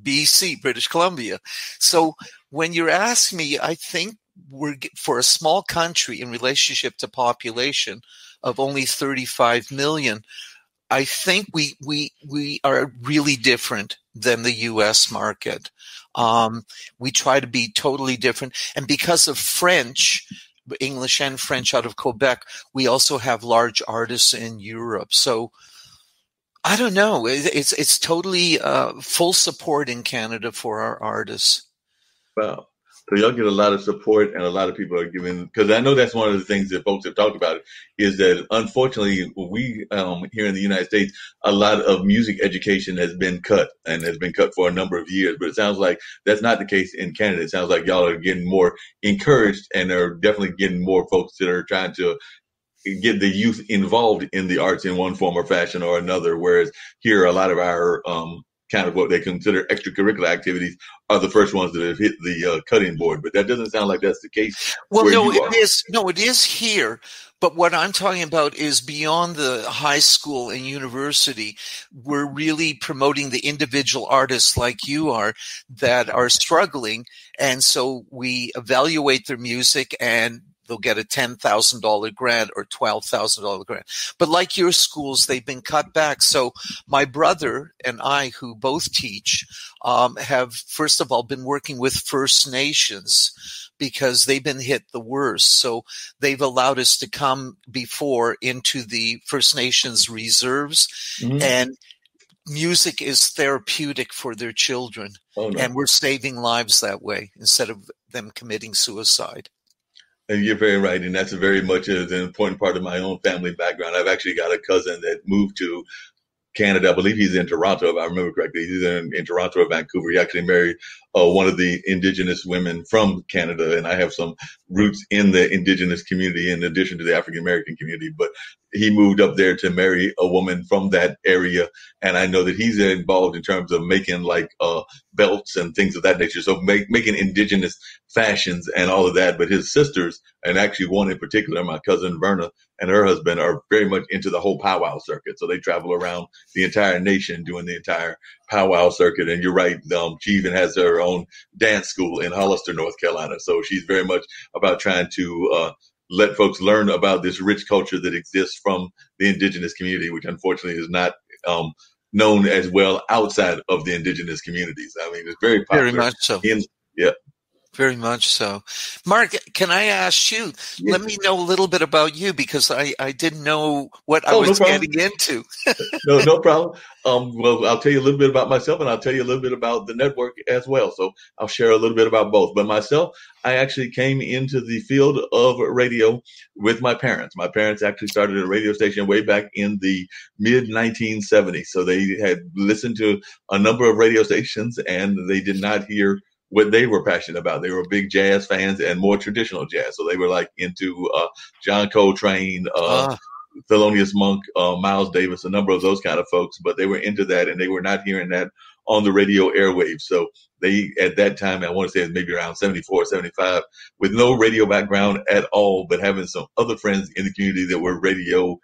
BC, British Columbia. So when you're asking me, I think we're, for a small country in relationship to population of only 35 million, I think we are really different than the U.S. market. We try to be totally different. And because of French, English and French out of Quebec, we also have large artists in Europe. So I don't know. It's totally full support in Canada for our artists. Wow. So y'all get a lot of support, and a lot of people are giving, because I know that's one of the things that folks have talked about, is that unfortunately we here in the United States, a lot of music education has been cut, and has been cut for a number of years. But it sounds like that's not the case in Canada. It sounds like y'all are getting more encouraged, and are definitely getting more folks that are trying to get the youth involved in the arts in one form or fashion or another. Whereas here, a lot of our kind of what they consider extracurricular activities are the first ones that have hit the cutting board. But that doesn't sound like that's the case. Well, no, it is. No, it is here. But what I'm talking about is beyond the high school and university. We're really promoting the individual artists like you are that are struggling. And so we evaluate their music, and they'll get a $10,000 grant or $12,000 grant. But like your schools, they've been cut back. So my brother and I, who both teach, have, first of all, been working with First Nations because they've been hit the worst. So they've allowed us to come before into the First Nations reserves, and music is therapeutic for their children. Oh, no. And we're saving lives that way instead of them committing suicide. And you're very right. And that's very much an important part of my own family background. I've actually got a cousin that moved to Canada. I believe he's in Toronto, if I remember correctly. He's in Toronto or Vancouver. He actually married one of the Indigenous women from Canada. And I have some roots in the Indigenous community in addition to the African American community. But he moved up there to marry a woman from that area. And I know that he's involved in terms of making like belts and things of that nature. So making indigenous fashions and all of that. But his sisters, and actually one in particular, my cousin Verna and her husband, are very much into the whole powwow circuit. So they travel around the entire nation doing the entire powwow circuit. And you're right. She even has her own dance school in Hollister, North Carolina. So she's very much about trying to let folks learn about this rich culture that exists from the indigenous community, which unfortunately is not known as well outside of the indigenous communities. I mean, it's very popular. Very much so. Very much so. Mark, can I ask you, let me know a little bit about you, because I didn't know what I was getting into. No problem. Well, I'll tell you a little bit about myself, and I'll tell you a little bit about the network as well. So I'll share a little bit about both. But myself, I actually came into the field of radio with my parents. My parents actually started a radio station way back in the mid-1970s. So they had listened to a number of radio stations, and they did not hear what they were passionate about. They were big jazz fans and more traditional jazz. So they were like into John Coltrane, Thelonious Monk, Miles Davis, a number of those kind of folks. But they were into that, and they were not hearing that on the radio airwaves. So they, at that time, I want to say it's maybe around 74, 75, with no radio background at all, but having some other friends in the community that were radio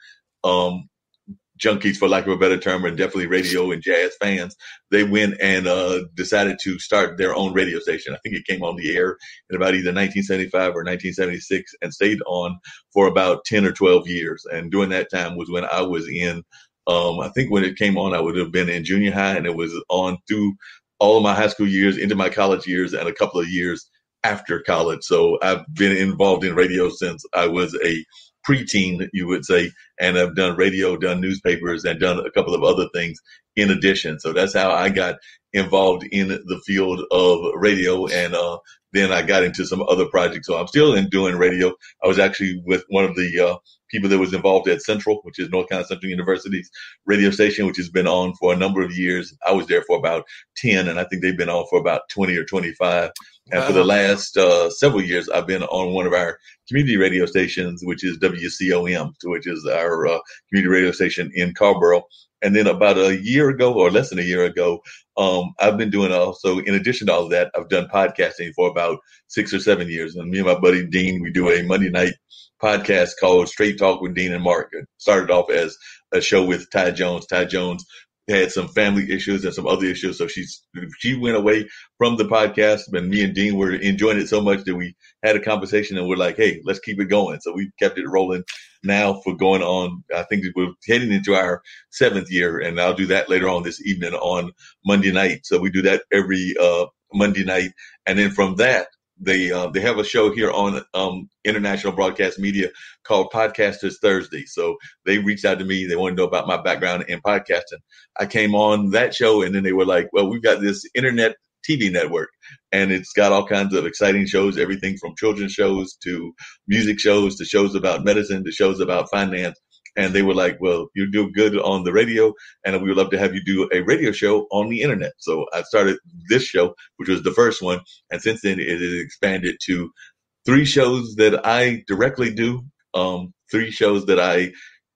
junkies, for lack of a better term, and definitely radio and jazz fans, they went and decided to start their own radio station. I think it came on the air in about either 1975 or 1976 and stayed on for about 10 or 12 years. And during that time was when I was in, I think when it came on, I would have been in junior high, and it was on through all of my high school years, into my college years, and a couple of years after college. So I've been involved in radio since I was a preteen, you would say, and I've done radio, done newspapers, and done a couple of other things in addition. So that's how I got involved in the field of radio. And then I got into some other projects. So I'm still doing radio. I was actually with one of the people that was involved at Central, which is North Carolina Central University's radio station, which has been on for a number of years. I was there for about 10, and I think they've been on for about 20 or 25. And for the last several years, I've been on one of our community radio stations, which is WCOM, which is our community radio station in Carborough. And then about a year ago, or less than a year ago, I've been doing also, in addition to all of that, I've done podcasting for about 6 or 7 years. And me and my buddy Dean, we do a Monday night podcast called Straight Talk with Dean and Mark. It started off as a show with Ty Jones. Ty Jones had some family issues and some other issues. So she went away from the podcast, and me and Dean were enjoying it so much that we had a conversation and we're like, hey, let's keep it going. So we kept it rolling now for going on. I think we're heading into our 7th year, and I'll do that later on this evening on Monday night. So we do that every Monday night. And then from that, they have a show here on International Broadcast Media called Podcasters Thursday. So they reached out to me. They wanted to know about my background in podcasting. I came on that show, and then they were like, well, we've got this internet TV network, and it's got all kinds of exciting shows, everything from children's shows to music shows to shows about medicine to shows about finance. And they were like, well, you do good on the radio, and we would love to have you do a radio show on the internet. So I started this show, which was the first one. And since then, it has expanded to 3 shows that I directly do, 3 shows that I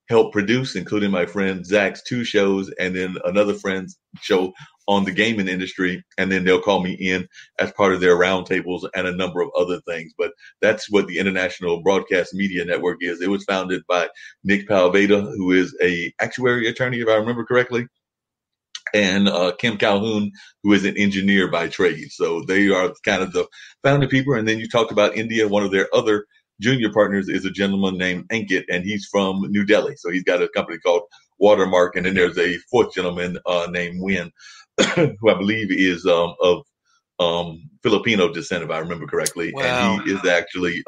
help produce, including my friend Zach's 2 shows, and then another friend's show on the gaming industry. And then they'll call me in as part of their roundtables and a number of other things. But that's what the International Broadcast Media Network is. It was founded by Nick Palveda, who is a actuary attorney, if I remember correctly, and Kim Calhoun, who is an engineer by trade. So they are kind of the founding people. And then you talked about India. One of their other junior partners is a gentleman named Ankit, and he's from New Delhi. So he's got a company called Watermark. And then there's a 4th gentleman named Win, who I believe is of Filipino descent, if I remember correctly. Wow. And he is actually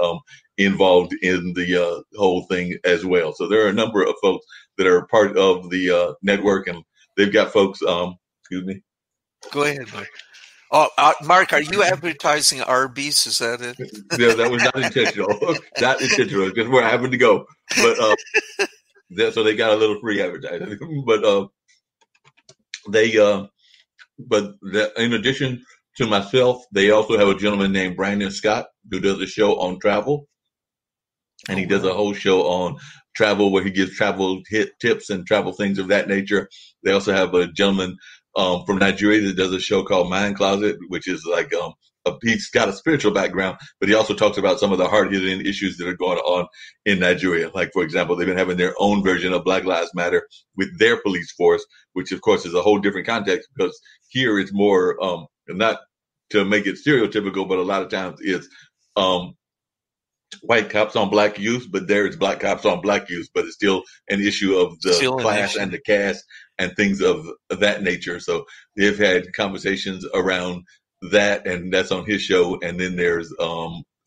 involved in the whole thing as well. So there are a number of folks that are part of the network, and they've got folks, excuse me. Go ahead, Mark. Oh, Mark, are you advertising Arby's? Is that it? Yeah, that was not intentional. Not intentional. Just where I happened to go. But so they got a little free advertising. But in addition to myself, they also have a gentleman named Brandon Scott who does a show on travel. And he does a whole show on travel where he gives travel tips and travel things of that nature. They also have a gentleman from Nigeria that does a show called Mind Closet, which is like he's got a spiritual background, but he also talks about some of the hard-hitting issues that are going on in Nigeria. Like, for example, they've been having their own version of Black Lives Matter with their police force, which, of course, is a whole different context because here it's more not to make it stereotypical, but a lot of times it's white cops on black youth, but there it's black cops on black youth, but it's still an issue of the class and the caste and things of that nature. So they've had conversations around that, and that's on his show. And then there's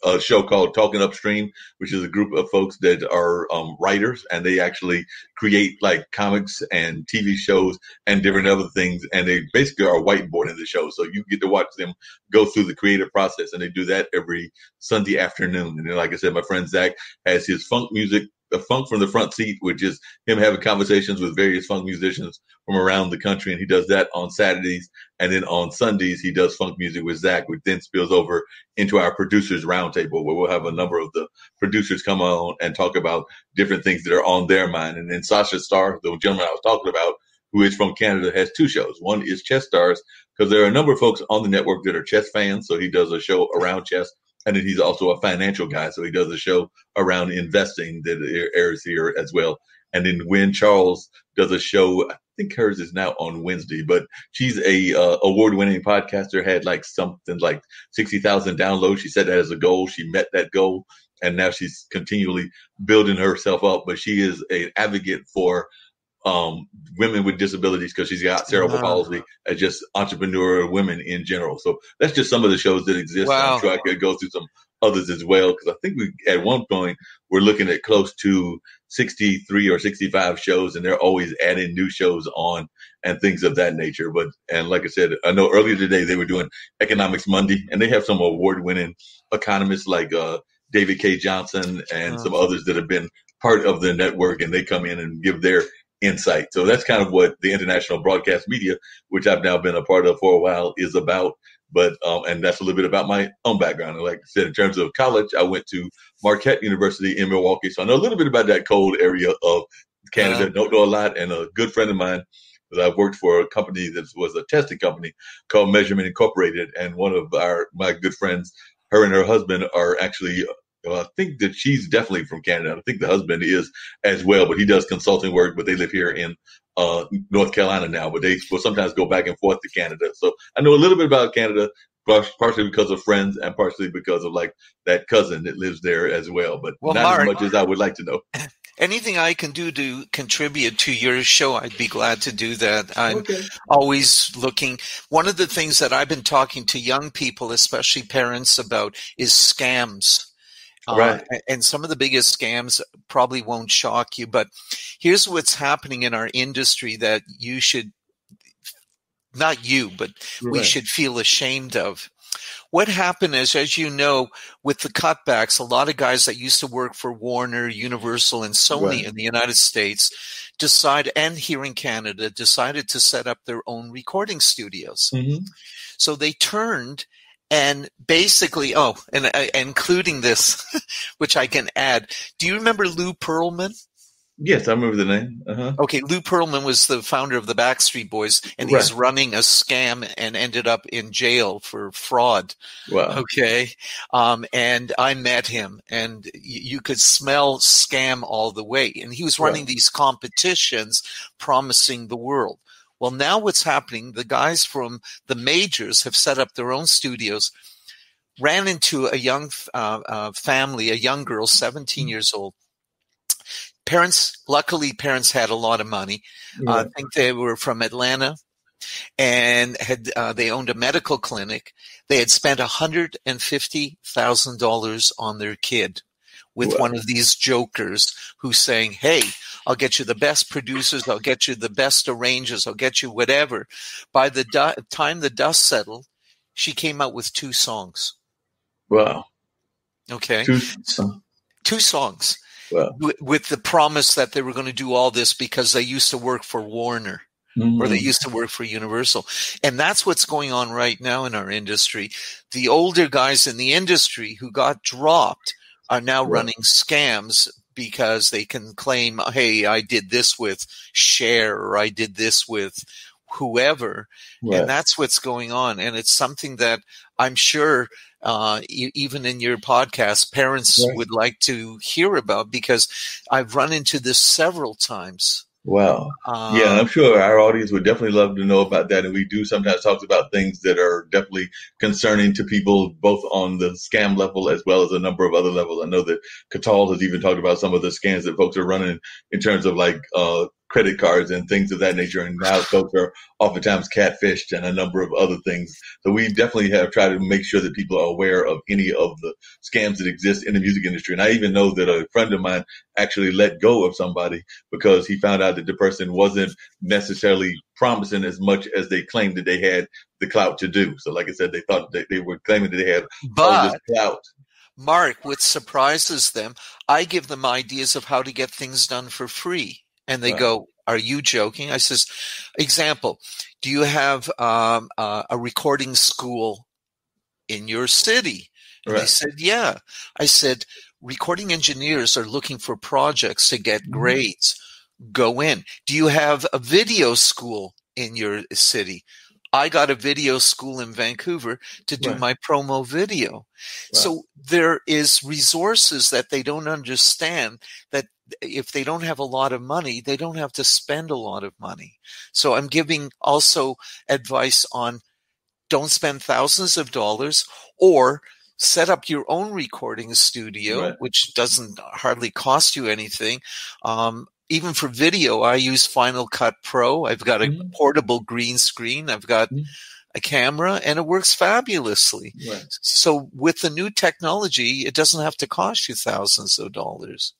a show called Talking Upstream, which is a group of folks that are writers, and they actually create like comics and TV shows and different other things. And they basically are whiteboarding the show. So you get to watch them go through the creative process, and they do that every Sunday afternoon. And then, like I said, my friend Zach has his funk music, the Funk from the Front Seat, which is him having conversations with various funk musicians from around the country. And he does that on Saturdays. And then on Sundays, he does funk music with Zach, which then spills over into our producers roundtable, where we'll have a number of the producers come on and talk about different things that are on their mind. And then Sasha Starr, the gentleman I was talking about, who is from Canada, has 2 shows. One is Chess Stars, because there are a number of folks on the network that are chess fans. So he does a show around chess. And then he's also a financial guy, so he does a show around investing that airs here as well. And then Wynn Charles does a show, I think hers is now on Wednesday, but she's a award-winning podcaster, had like something like 60,000 downloads. She set that as a goal. She met that goal, and now she's continually building herself up. But she is an advocate for women with disabilities, because she's got cerebral palsy, as just entrepreneur women in general. So that's just some of the shows that exist. Wow. I'm sure I could go through some others as well, because I think we at one point we're looking at close to 63 or 65 shows, and they're always adding new shows on and things of that nature. And like I said, I know earlier today they were doing Economics Monday, and they have some award-winning economists like David K. Johnson and some others that have been part of the network, and they come in and give their insight. So that's kind of what the international broadcast media, which I've now been a part of for a while, is about. But and that's a little bit about my own background. And like I said, in terms of college, I went to Marquette University in Milwaukee, so I know a little bit about that cold area of Canada. Don't know a lot. And a good friend of mine, because I've worked for a company that was a testing company called Measurement Incorporated, and one of my good friends, her and her husband are actually. I think that she's definitely from Canada. I think the husband is as well, but he does consulting work. But they live here in North Carolina now. But they will sometimes go back and forth to Canada. So I know a little bit about Canada, partially because of friends and partially because of like that cousin that lives there as well. But not Mark, as much as I would like to know. Anything I can do to contribute to your show, I'd be glad to do that. I'm always looking. One of the things that I've been talking to young people, especially parents, about is scams. Right. And some of the biggest scams probably won't shock you, but here's what's happening in our industry that you should, not you, but we should feel ashamed of. What happened is, as you know, with the cutbacks, a lot of guys that used to work for Warner, Universal, and Sony in the United States and here in Canada, decided to set up their own recording studios. Mm-hmm. So they turned and basically, and including this, which I can add. Do you remember Lou Pearlman? Yes, I remember the name. Uh-huh. Okay, Lou Pearlman was the founder of the Backstreet Boys, and he's running a scam and ended up in jail for fraud. Wow. Okay, and I met him, and you could smell scam all the way. And he was running these competitions promising the world. Well, now what's happening, the guys from the majors have set up their own studios, ran into a young family, a young girl, 17 years old. Luckily, parents had a lot of money. I think they were from Atlanta, and they owned a medical clinic. They had spent $150,000 on their kid with one of these jokers who's saying, hey, I'll get you the best producers. I'll get you the best arrangers. I'll get you whatever. By the time the dust settled, she came out with 2 songs. Wow. Okay. 2 songs. Wow. With the promise that they were going to do all this because they used to work for Warner or they used to work for Universal. And that's what's going on right now in our industry. The older guys in the industry who got dropped are now running scams because they can claim, hey, I did this with Cher or I did this with whoever. And that's what's going on. And it's something that I'm sure even in your podcast, parents would like to hear about, because I've run into this several times. Wow. Yeah, and I'm sure our audience would definitely love to know about that. And we do sometimes talk about things that are definitely concerning to people, both on the scam level as well as a number of other levels. I know that Catal has even talked about some of the scams that folks are running in terms of like credit cards and things of that nature. And now folks are oftentimes catfished and a number of other things. So we definitely have tried to make sure that people are aware of any of the scams that exist in the music industry. And I even know that a friend of mine actually let go of somebody because he found out that the person wasn't necessarily promising as much as they claimed that they had the clout to do. So like I said, they thought that they were claiming that they had all this clout. Mark, what surprises them, I give them ideas of how to get things done for free. And they go, are you joking? I says, example, do you have a recording school in your city? And they said, yeah. I said, recording engineers are looking for projects to get grades. Go in. Do you have a video school in your city? I got a video school in Vancouver to do my promo video. So there is resources that they don't understand, that if they don't have a lot of money, they don't have to spend a lot of money. So I'm giving also advice on don't spend thousands of dollars, or set up your own recording studio, which doesn't hardly cost you anything. even for video, I use Final Cut Pro. I've got a portable green screen. I've got a camera, and it works fabulously. Right. So with the new technology, it doesn't have to cost you thousands of dollars.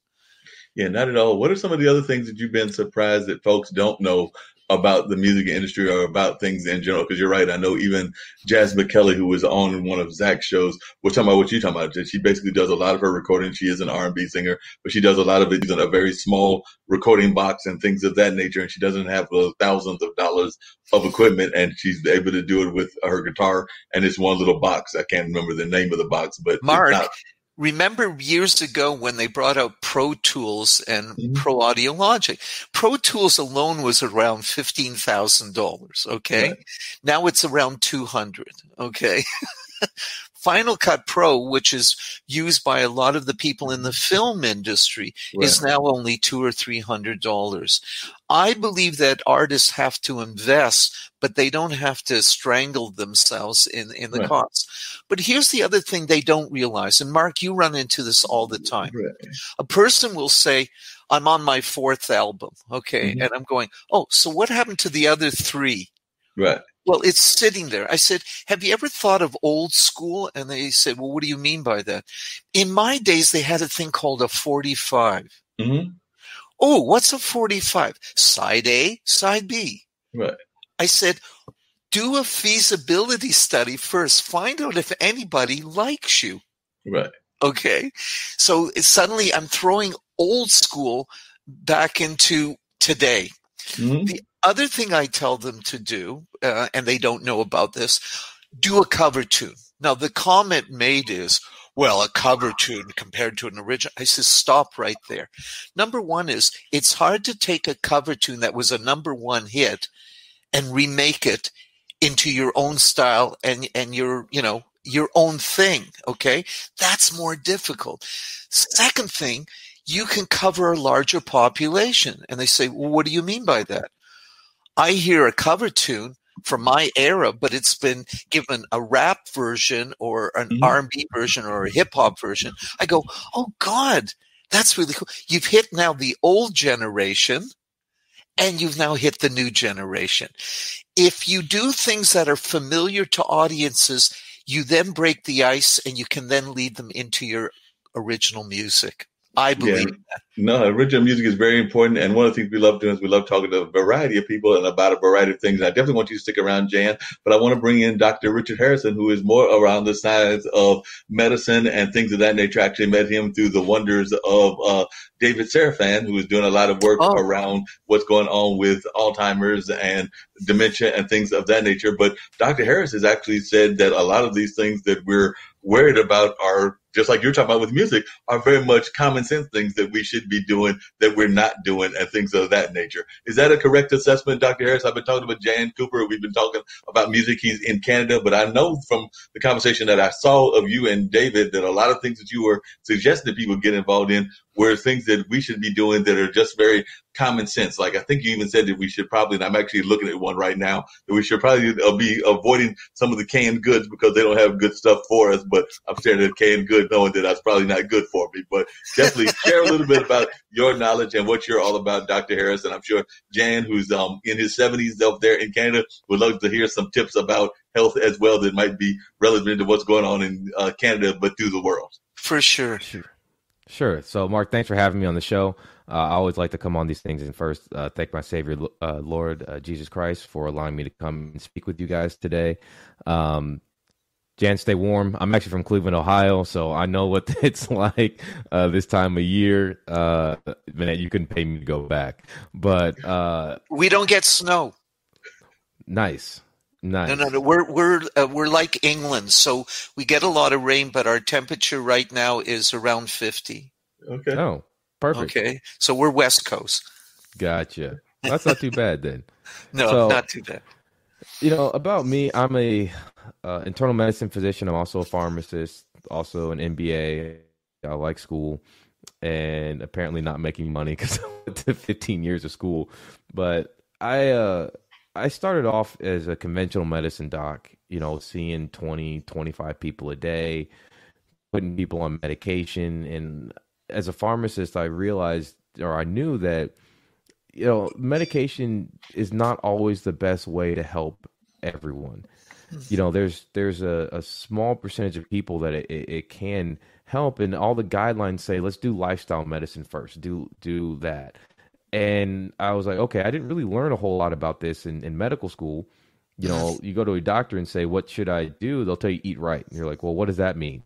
Yeah, not at all. What are some of the other things that you've been surprised that folks don't know about the music industry or about things in general? Because you're right. I know even Jazz McKelly, who was on one of Zach's shows, was talking about what you're talking about. She basically does a lot of her recording. She is an R&B singer, but she does a lot of it in a very small recording box and things of that nature. And she doesn't have thousands of dollars of equipment, and she's able to do it with her guitar and it's one little box. I can't remember the name of the box, but Mark, it's not. remember years ago when they brought out Pro Tools and Pro Audio Logic? Pro Tools alone was around $15,000. Okay, Right. Now it's around $200. Okay. Final Cut Pro, which is used by a lot of the people in the film industry, is now only $200 or $300. I believe that artists have to invest, but they don't have to strangle themselves in the costs. But here's the other thing they don't realize, and Mark, you run into this all the time. Right. A person will say, I'm on my 4th album, okay, and I'm going, oh, so what happened to the other 3? Right. Well, it's sitting there. I said, have you ever thought of old school? And they said, well, what do you mean by that? In my days, they had a thing called a 45. Oh, what's a 45? Side A, side B. Right. I said, do a feasibility study first. Find out if anybody likes you. Right. Okay. So suddenly I'm throwing old school back into today. The other thing I tell them to do, and they don't know about this, do a cover tune. Now, the comment made is, well, a cover tune compared to an original. I said, stop right there. Number one is, it's hard to take a cover tune that was a number 1 hit and remake it into your own style and your own thing. Okay. That's more difficult. Second thing, you can cover a larger population. And they say, well, what do you mean by that? I hear a cover tune from my era, but it's been given a rap version or an R&B version or a hip hop version. I go, oh God, that's really cool. You've hit now the old generation and you've now hit the new generation. If you do things that are familiar to audiences, you then break the ice and you can then lead them into your original music. I believe that. No, original music is very important. And one of the things we love doing is we love talking to a variety of people and about a variety of things. And I definitely want you to stick around, Jan, but I want to bring in Dr. Richard Harrison, who is more around the science of medicine and things of that nature. I actually met him through the wonders of David Serafan, who is doing a lot of work around what's going on with Alzheimer's and dementia and things of that nature. But Dr. Harris has actually said that a lot of these things that we're worried about are, just like you're talking about with music, are very much common sense things that we should be doing that we're not doing and things of that nature. Is that a correct assessment, Dr. Harris? I've been talking with Jan Cooper. We've been talking about music. He's in Canada, but I know from the conversation that I saw of you and David that a lot of things that you were suggesting that people get involved in were things that we should be doing that are just very common sense. Like I think you even said that we should probably, and I'm actually looking at one right now, that we should probably be avoiding some of the canned goods because they don't have good stuff for us. But I'm staring at canned goods knowing that that's probably not good for me. But definitely share a little bit about your knowledge and what you're all about, Dr. Harris. And I'm sure Jan, who's in his 70s up there in Canada, would love to hear some tips about health as well that might be relevant to what's going on in Canada, but through the world. For sure. Sure. So, Mark, thanks for having me on the show. I always like to come on these things and first thank my Savior, Lord Jesus Christ, for allowing me to come and speak with you guys today. Jan, stay warm. I'm actually from Cleveland, Ohio, so I know what it's like this time of year. Man, you couldn't pay me to go back, but we don't get snow. Nice. No. We're like England, so we get a lot of rain, but our temperature right now is around 50. Okay. Oh, perfect. Okay, so we're West Coast. Gotcha. That's not too bad then. No, not too bad. You know, about me, I'm a internal medicine physician. I'm also a pharmacist, also an MBA. I like school, and apparently not making money because I went to 15 years of school. But I started off as a conventional medicine doc, you know, seeing 20, 25 people a day, putting people on medication. And as a pharmacist, I realized, or I knew that medication is not always the best way to help everyone. There's a small percentage of people that it can help, and all the guidelines say let's do lifestyle medicine first, do that. And I was like, okay, I didn't really learn a whole lot about this in medical school. You go to a doctor and say, what should I do? They'll tell you eat right. And you're like, well, what does that mean?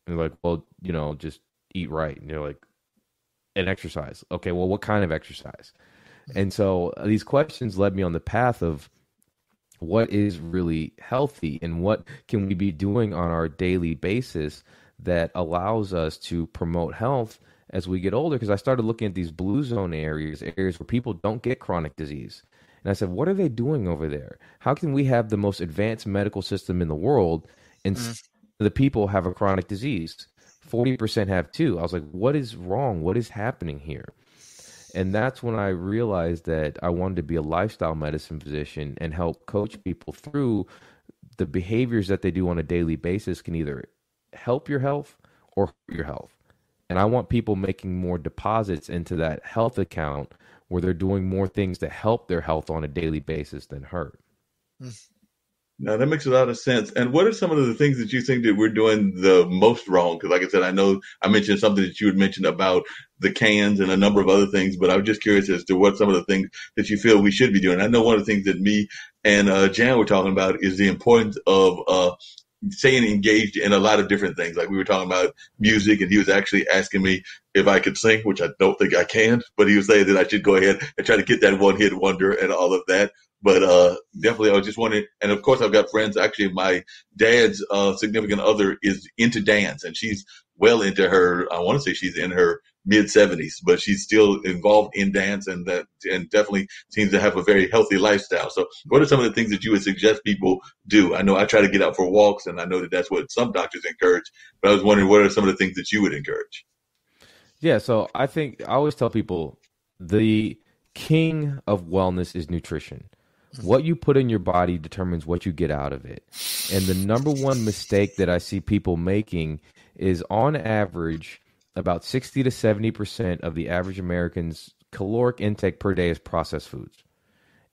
And they're like, well, just eat right. And you're like, and exercise. Okay, well, what kind of exercise? And so these questions led me on the path of what is really healthy and what can we be doing on our daily basis that allows us to promote health as we get older. Because I started looking at these blue zone areas where people don't get chronic disease. And I said, what are they doing over there? How can we have the most advanced medical system in the world and the people have a chronic disease? 40% have too. I was like, what is wrong? What is happening here? And that's when I realized that I wanted to be a lifestyle medicine physician and help coach people through the behaviors that they do on a daily basis can either help your health or hurt your health. And I want people making more deposits into that health account where they're doing more things to help their health on a daily basis than hurt. Now, that makes a lot of sense. And what are some of the things that you think that we're doing the most wrong? Because like I said, I know I mentioned something that you had mentioned about the cans and a number of other things, but I was just curious as to what some of the things that you feel we should be doing. I know one of the things that me and Jan were talking about is the importance of staying engaged in a lot of different things. Like we were talking about music, and he was actually asking me if I could sing, which I don't think I can, but he was saying that I should go ahead and try to get that one hit wonder and all of that. But definitely, I was just wondering. And of course, I've got friends. Actually, my dad's significant other is into dance, and she's well into her. I want to say she's in her mid-70s, but she's still involved in dance, and definitely seems to have a very healthy lifestyle. So, what are some of the things that you would suggest people do? I know I try to get out for walks, and I know that that's what some doctors encourage. But I was wondering, what are some of the things that you would encourage? Yeah, so I think I always tell people the king of wellness is nutrition. What you put in your body determines what you get out of it. And the number one mistake that I see people making is, on average, about 60 to 70% of the average American's caloric intake per day is processed foods.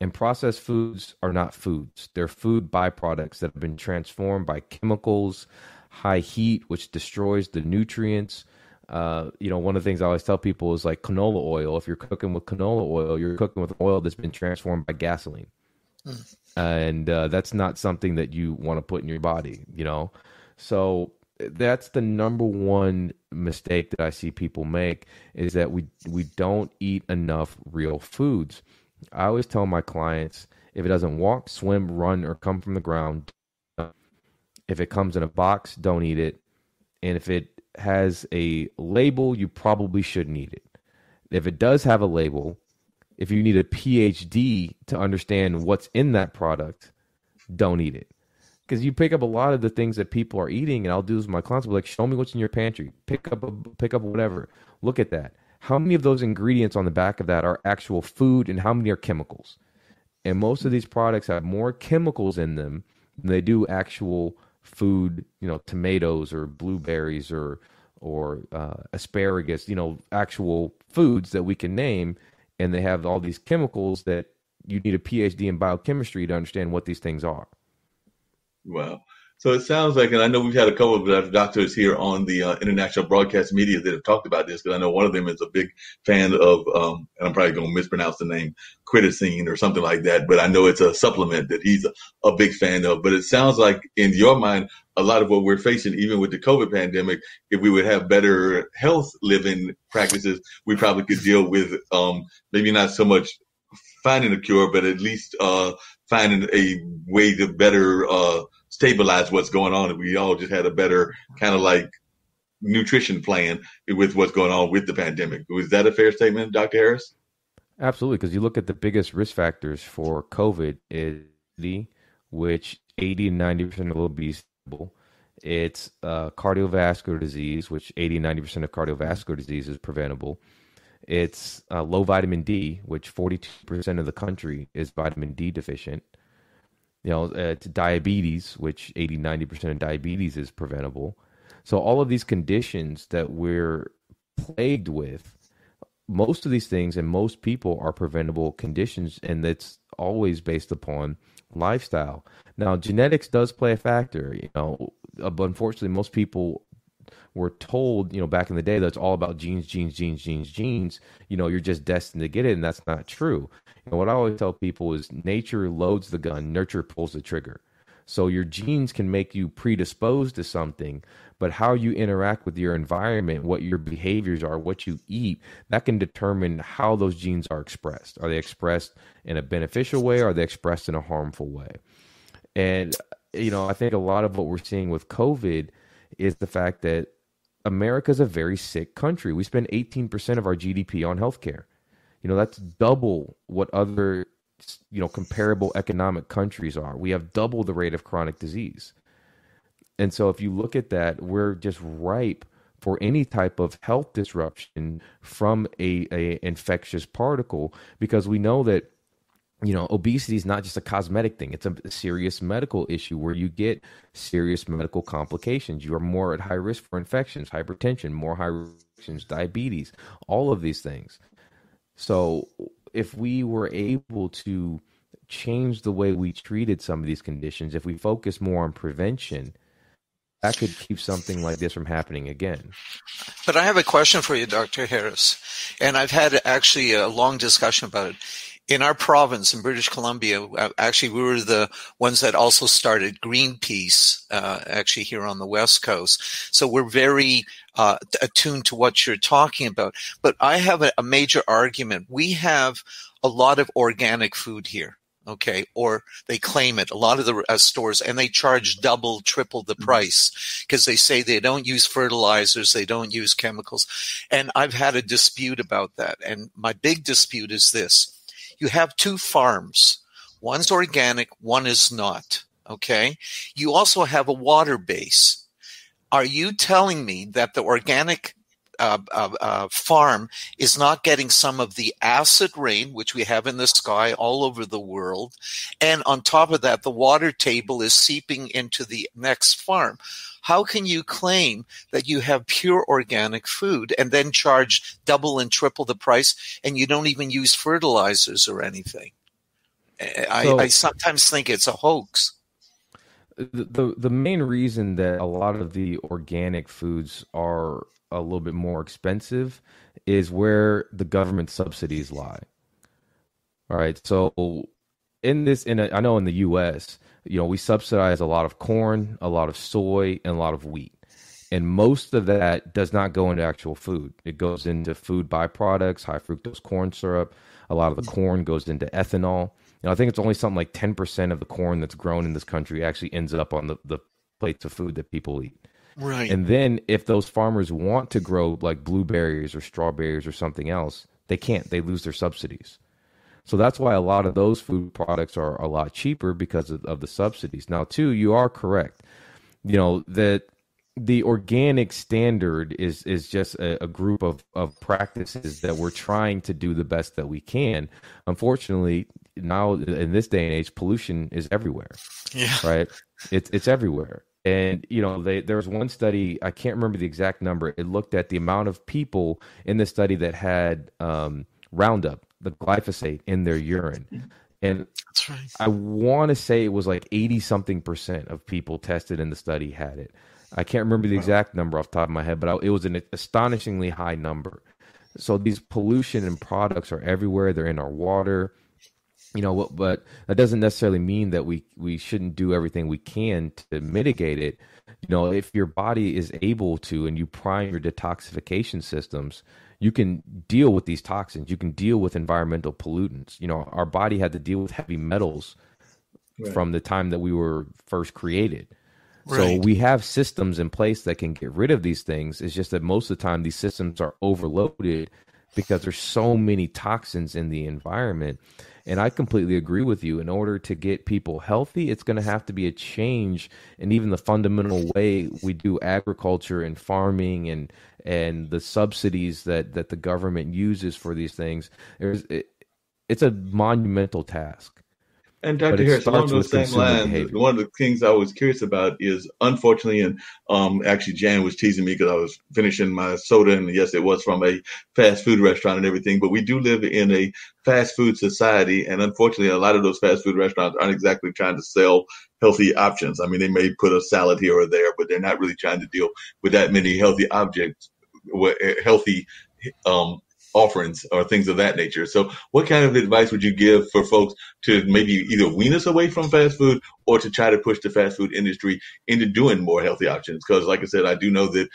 And processed foods are not foods. They're food byproducts that have been transformed by chemicals, high heat, which destroys the nutrients. One of the things I always tell people is like canola oil. If you're cooking with canola oil, you're cooking with oil that's been transformed by gasoline. And that's not something that you want to put in your body, So that's the number one mistake that I see people make, is that we don't eat enough real foods. I always tell my clients, if it doesn't walk, swim, run, or come from the ground, if it comes in a box, don't eat it. And if it has a label, you probably shouldn't eat it. If it does have a label, if you need a PhD to understand what's in that product, don't eat it. Because you pick up a lot of the things that people are eating, and I'll do this with my clients. I'll be like, show me what's in your pantry. Pick up whatever. Look at that. How many of those ingredients on the back of that are actual food, and how many are chemicals? And most of these products have more chemicals in them than they do actual food. Tomatoes or blueberries or asparagus. Actual foods that we can name. And they have all these chemicals that you need a PhD in biochemistry to understand what these things are. Wow. So it sounds like, and I know we've had a couple of doctors here on the international broadcast media that have talked about this, because I know one of them is a big fan of, and I'm probably going to mispronounce the name, quercetin or something like that, but I know it's a supplement that he's a big fan of. But it sounds like, in your mind, a lot of what we're facing, even with the COVID pandemic, if we would have better health living practices, we probably could deal with maybe not so much finding a cure, but at least finding a way to better stabilize what's going on. If we all just had a better kind of like nutrition plan with what's going on with the pandemic. Was that a fair statement, Dr. Harris? Absolutely, because you look at the biggest risk factors for COVID is which 80 and 90% of obese people. It's cardiovascular disease, which 80 and 90% of cardiovascular disease is preventable. It's low vitamin D, which 42% of the country is vitamin D deficient. It's diabetes, which 80, 90% of diabetes is preventable. So all of these conditions that we're plagued with most of these things and most people are preventable conditions, and that's always based upon lifestyle. Now, genetics does play a factor, but unfortunately, most people were told, back in the day, that's all about genes, genes, genes, genes, genes. You're just destined to get it, and that's not true. What I always tell people is nature loads the gun, nurture pulls the trigger. So your genes can make you predisposed to something, but how you interact with your environment, what your behaviors are, what you eat, that can determine how those genes are expressed. Are they expressed in a beneficial way, or are they expressed in a harmful way? And, I think a lot of what we're seeing with COVID is the fact that America's a very sick country. We spend 18% of our GDP on healthcare. That's double what other comparable economic countries are. We have double the rate of chronic disease. And so if you look at that, we're just ripe for any type of health disruption from a infectious particle, because we know that obesity is not just a cosmetic thing. It's a serious medical issue where you get serious medical complications. You are more at high risk for infections, hypertension, more high risk, diabetes, all of these things. So if we were able to change the way we treated some of these conditions, if we focus more on prevention, that could keep something like this from happening again. But I have a question for you, Dr. Harris, and I've had actually a long discussion about it. In our province, in British Columbia, actually, we were the ones that also started Greenpeace, actually here on the West Coast. So we're very attuned to what you're talking about. But I have a major argument. We have a lot of organic food here, okay, or they claim it, a lot of the stores, and they charge double, triple the price because they say they don't use fertilizers, they don't use chemicals. And I've had a dispute about that. And my big dispute is this. You have two farms. One's organic, one is not, okay? You also have a water base. Are you telling me that the organic farm is not getting some of the acid rain, which we have in the sky all over the world, and on top of that, the water table is seeping into the next farm? How can you claim that you have pure organic food and then charge double and triple the price, and you don't even use fertilizers or anything? I sometimes think it's a hoax. The main reason that a lot of the organic foods are a little bit more expensive is where the government subsidies lie. All right. So I know in the U.S., we subsidize a lot of corn, a lot of soy, and a lot of wheat. And most of that does not go into actual food. It goes into food byproducts, high fructose corn syrup. A lot of the corn goes into ethanol. I think it's only something like 10% of the corn that's grown in this country actually ends up on the plates of food that people eat. Right. And then if those farmers want to grow like blueberries or strawberries or something else, they can't. They lose their subsidies. So that's why a lot of those food products are a lot cheaper because of the subsidies. Now, too, you are correct. That the organic standard is just a group of practices that we're trying to do the best that we can. Unfortunately, now in this day and age, pollution is everywhere. Yeah. Right? It's everywhere. And, there was one study, I can't remember the exact number. It looked at the amount of people in the study that had Roundup, the glyphosate, in their urine. And that's right. I want to say it was like 80-something% of people tested in the study had it. I can't remember the exact number off the top of my head, but it was an astonishingly high number. So these pollution and products are everywhere. They're in our water. But that doesn't necessarily mean that we shouldn't do everything we can to mitigate it. If your body is able to and you prime your detoxification systems, you can deal with these toxins. You can deal with environmental pollutants. Our body had to deal with heavy metals from the time that we were first created. Right. So we have systems in place that can get rid of these things. It's just that most of the time these systems are overloaded because there's so many toxins in the environment. And I completely agree with you. In order to get people healthy, it's going to have to be a change in even the fundamental way we do agriculture and farming and the subsidies that the government uses for these things. It's a monumental task. And But Dr. it Harris, along starts those with same consumer lines, behavior. one of the things I was curious about is, unfortunately, and actually Jan was teasing me because I was finishing my soda, and yes, it was from a fast food restaurant and everything, but we do live in a fast food society, and unfortunately, a lot of those fast food restaurants aren't exactly trying to sell healthy options. I mean, they may put a salad here or there, but they're not really trying to deal with that many healthy objects, healthy um, offerings or things of that nature. So, what kind of advice would you give for folks to maybe either wean us away from fast food or to try to push the fast food industry into doing more healthy options? Because, like I said, I do know that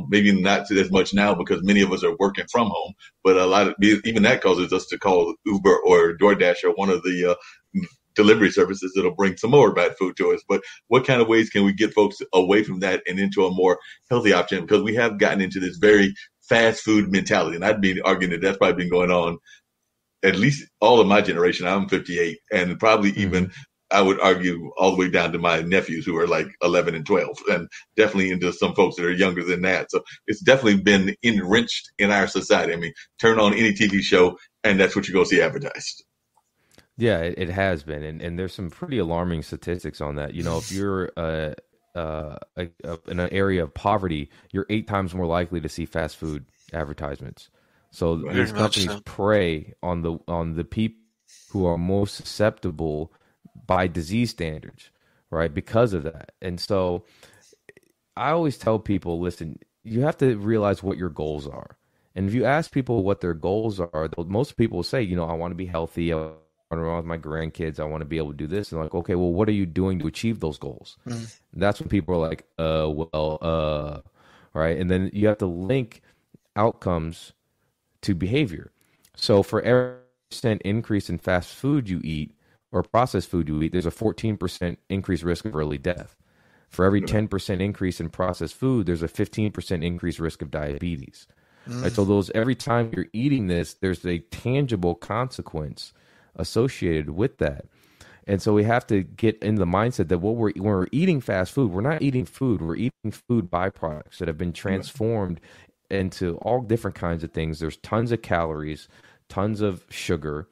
maybe not as much now because many of us are working from home, but a lot of even that causes us to call Uber or DoorDash or one of the delivery services that'll bring some more bad food to us. But what kind of ways can we get folks away from that and into a more healthy option? Because we have gotten into this very fast food mentality, and I'd be arguing that that's probably been going on at least all of my generation. I'm 58, and probably even I would argue all the way down to my nephews who are like 11 and 12, and definitely into some folks that are younger than that. So it's definitely been enriched in our society. I mean, turn on any TV show, and that's what you're going to see advertised. Yeah, it has been, and there's some pretty alarming statistics on that. You know, if you're in an area of poverty, you're 8 times more likely to see fast food advertisements. So these companies prey on the people who are most susceptible by disease standards, right? Because of that. And so I always tell people, listen, you have to realize what your goals are. And if you ask people what their goals are, most people will say, you know, I want to be healthy. I want to run with my grandkids. I want to be able to do this. And like, okay, well, what are you doing to achieve those goals? That's when people are like, right. And then you have to link outcomes to behavior. So for every % increase in fast food you eat or processed food you eat, there's a 14% increased risk of early death. For every 10% increase in processed food, there's a 15% increased risk of diabetes. Right? So every time you're eating this, there's a tangible consequence associated with that. And so we have to get in the mindset that when we're eating fast food, we're not eating food, we're eating food byproducts that have been transformed into all different kinds of things. There's tons of calories, tons of sugar,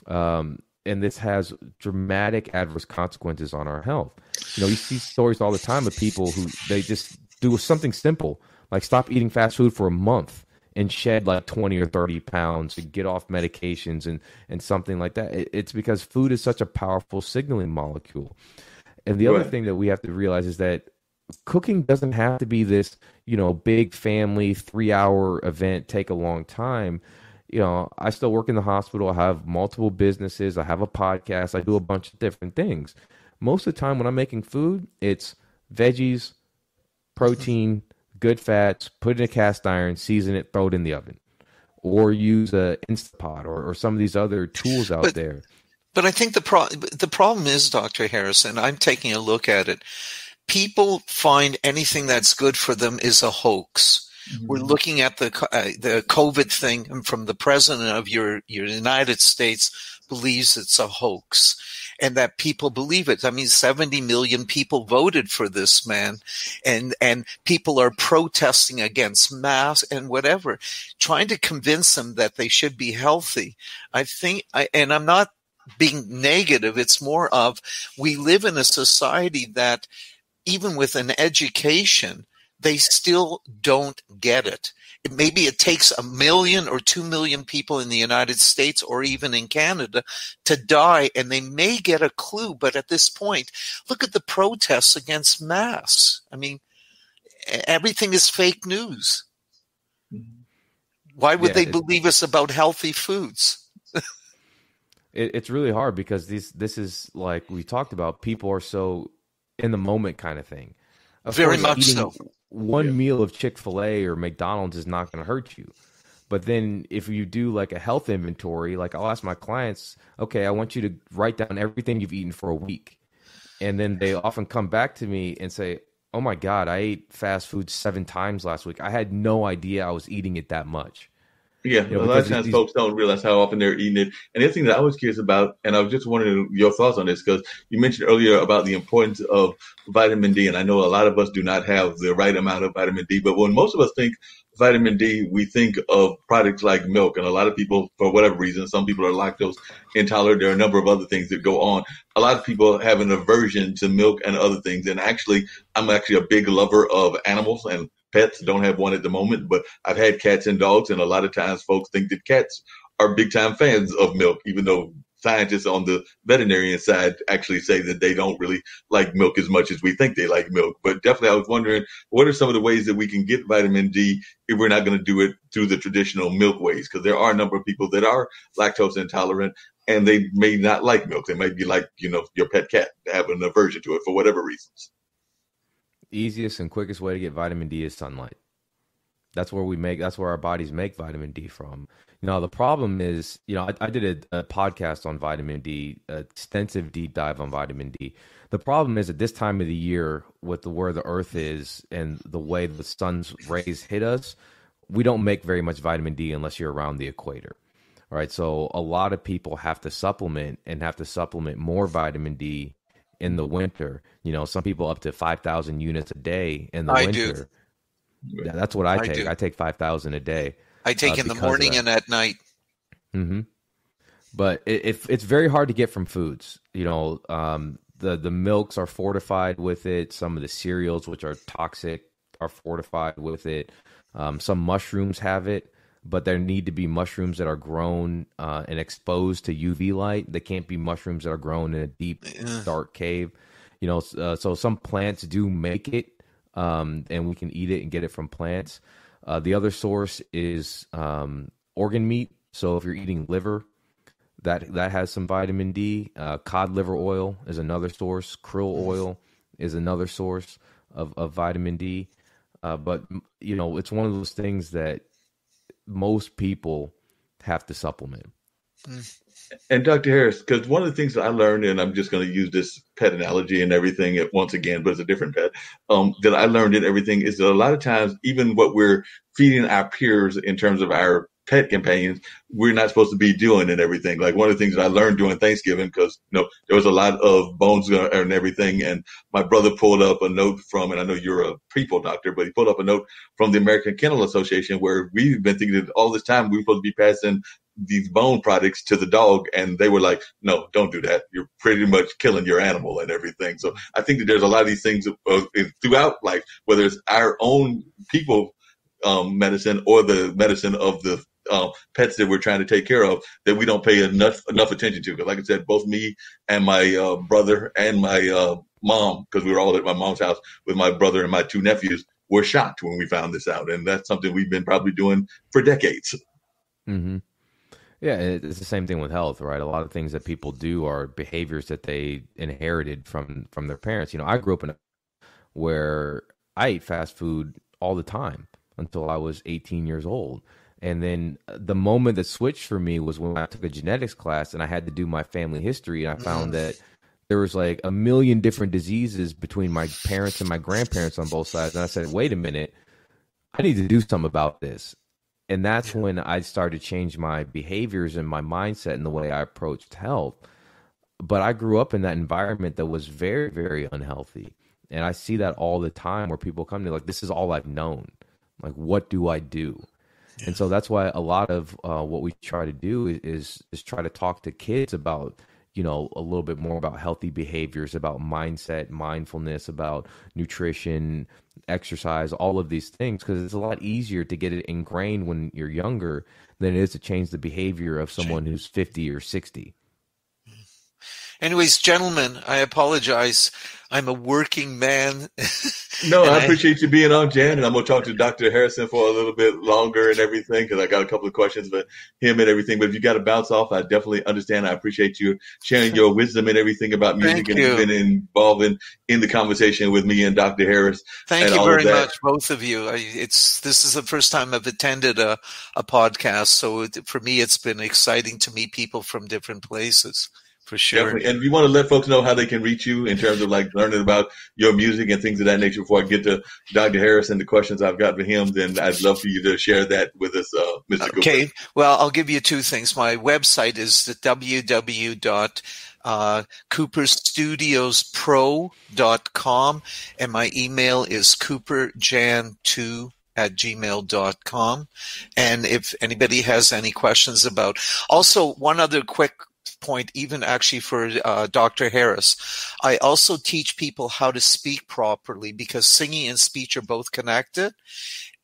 and this has dramatic adverse consequences on our health. You know, you see stories all the time of people who they just do something simple, like stop eating fast food for a month and shed like 20 or 30 pounds to get off medications and something like that. It's because food is such a powerful signaling molecule. And the other thing that we have to realize is that cooking doesn't have to be this, you know, big family 3-hour event, take a long time. You know, I still work in the hospital. I have multiple businesses. I have a podcast. I do a bunch of different things. Most of the time when I'm making food, it's veggies, protein, good fats, put it in a cast iron, season it, throw it in the oven. Or use a Instapot or some of these other tools out there. But I think the problem is, Dr. Harrison, I'm taking a look at it. People find anything that's good for them is a hoax. We're looking at the COVID thing from the president of your United States believes it's a hoax and that people believe it. I mean, 70 million people voted for this man and people are protesting against masks and whatever, trying to convince them that they should be healthy. I think, and I'm not being negative. It's more of we live in a society that even with an education, they still don't get it. Maybe it takes 1 million or 2 million people in the United States or even in Canada to die, and they may get a clue. But at this point, look at the protests against masks. I mean, everything is fake news. Why would they believe us about healthy foods? It's really hard because this is like we talked about. People are so in the moment kind of thing. Very much so. One meal of Chick-fil-A or McDonald's is not going to hurt you. But then if you do like a health inventory, like I'll ask my clients, okay, I want you to write down everything you've eaten for a week. And then they often come back to me and say, oh my God, I ate fast food 7 times last week. I had no idea I was eating it that much. Yeah, a lot of times folks don't realize how often they're eating it. And the other thing that I was curious about, and I was just wondering your thoughts on this, because you mentioned earlier about the importance of vitamin D, and I know a lot of us do not have the right amount of vitamin D, but when most of us think vitamin D, we think of products like milk, and a lot of people, for whatever reason, some people are lactose intolerant. There are a number of other things that go on. A lot of people have an aversion to milk and other things, and actually, I'm actually a big lover of animals and pets. Don't have one at the moment, but I've had cats and dogs, and a lot of times folks think that cats are big time fans of milk, even though scientists on the veterinarian side actually say that they don't really like milk as much as we think they like milk. But definitely, I was wondering, what are some of the ways that we can get vitamin D if we're not going to do it through the traditional milk ways? Because there are a number of people that are lactose intolerant, and they may not like milk. They might be like, your pet cat, have an aversion to it for whatever reasons. Easiest and quickest way to get vitamin D is sunlight. That's where our bodies make vitamin D from. The problem is, I did a podcast on vitamin D, extensive deep dive on vitamin D. The problem is at this time of the year, with where the earth is and the way the sun's rays hit us, we don't make very much vitamin D unless you're around the equator. All right. So a lot of people have to supplement more vitamin D in the winter. Some people up to 5,000 units a day in the winter. Do. Yeah, that's what I take. I take 5,000 a day. I take in the morning and at night. Mm-hmm. But it's very hard to get from foods. The milks are fortified with it. Some of the cereals, which are toxic, are fortified with it. Some mushrooms have it, but there need to be mushrooms that are grown and exposed to UV light. They can't be mushrooms that are grown in a deep, dark cave. So some plants do make it, and we can eat it and get it from plants. The other source is organ meat. So if you're eating liver, that has some vitamin D. Cod liver oil is another source. Krill oil is another source of vitamin D. But it's one of those things that most people have to supplement. And Dr. Harris, because one of the things that I learned, and I'm just going to use this pet analogy and everything once again, but it's a different pet, that I learned in everything is that a lot of times, even what we're feeding our peers in terms of our pet companions, we're not supposed to be doing and everything. Like one of the things that I learned during Thanksgiving, because there was a lot of bones and everything, and my brother pulled up a note from, and I know you're a people doctor, but he pulled up a note from the American Kennel Association where we've been thinking that all this time we were supposed to be passing these bone products to the dog, and they were like, no, don't do that. You're pretty much killing your animal and everything. So I think that there's a lot of these things throughout life, whether it's our own people medicine or the medicine of the pets that we're trying to take care of, that we don't pay enough attention to. Because like I said, both me and my brother and my mom, because we were all at my mom's house with my brother and my two nephews, were shocked when we found this out. And that's something we've been probably doing for decades. Mm-hmm. Yeah, it's the same thing with health, right? A lot of things that people do are behaviors that they inherited from their parents. I grew up in where I ate fast food all the time until I was 18 years old. And then the moment that switched for me was when I took a genetics class and I had to do my family history. And I found that there was like a million different diseases between my parents and my grandparents on both sides. And I said, wait a minute, I need to do something about this. And that's when I started to change my behaviors and my mindset and the way I approached health. But I grew up in that environment that was very, very unhealthy. And I see that all the time where people come to me like, this is all I've known. Like, what do I do? Yeah. And so that's why a lot of what we try to do is try to talk to kids about, a little bit more about healthy behaviors, about mindset, mindfulness, about nutrition, exercise, all of these things, because it's a lot easier to get it ingrained when you're younger than it is to change the behavior of someone who's 50 or 60. Anyways, gentlemen, I apologize. I'm a working man. No, I appreciate you being on, Jan, and I'm going to talk to Dr. Harrison for a little bit longer and everything, because I got a couple of questions about him and everything. But if you got to bounce off, I definitely understand. I appreciate you sharing your wisdom and everything about music and been involved in the conversation with me and Dr. Harris. Thank you very much, both of you. This is the first time I've attended a podcast, so for me, it's been exciting to meet people from different places. For sure. Definitely. And if you want to let folks know how they can reach you in terms of like learning about your music and things of that nature before I get to Dr. Harris and the questions I've got for him, then I'd love for you to share that with us, Mr. Cooper. Okay. Well, I'll give you two things. My website is the www.cooperstudiospro.com, and my email is cooperjan2@gmail.com. And if anybody has any questions about, also one other quick point, even actually for Dr. Harris, I also teach people how to speak properly, because singing and speech are both connected.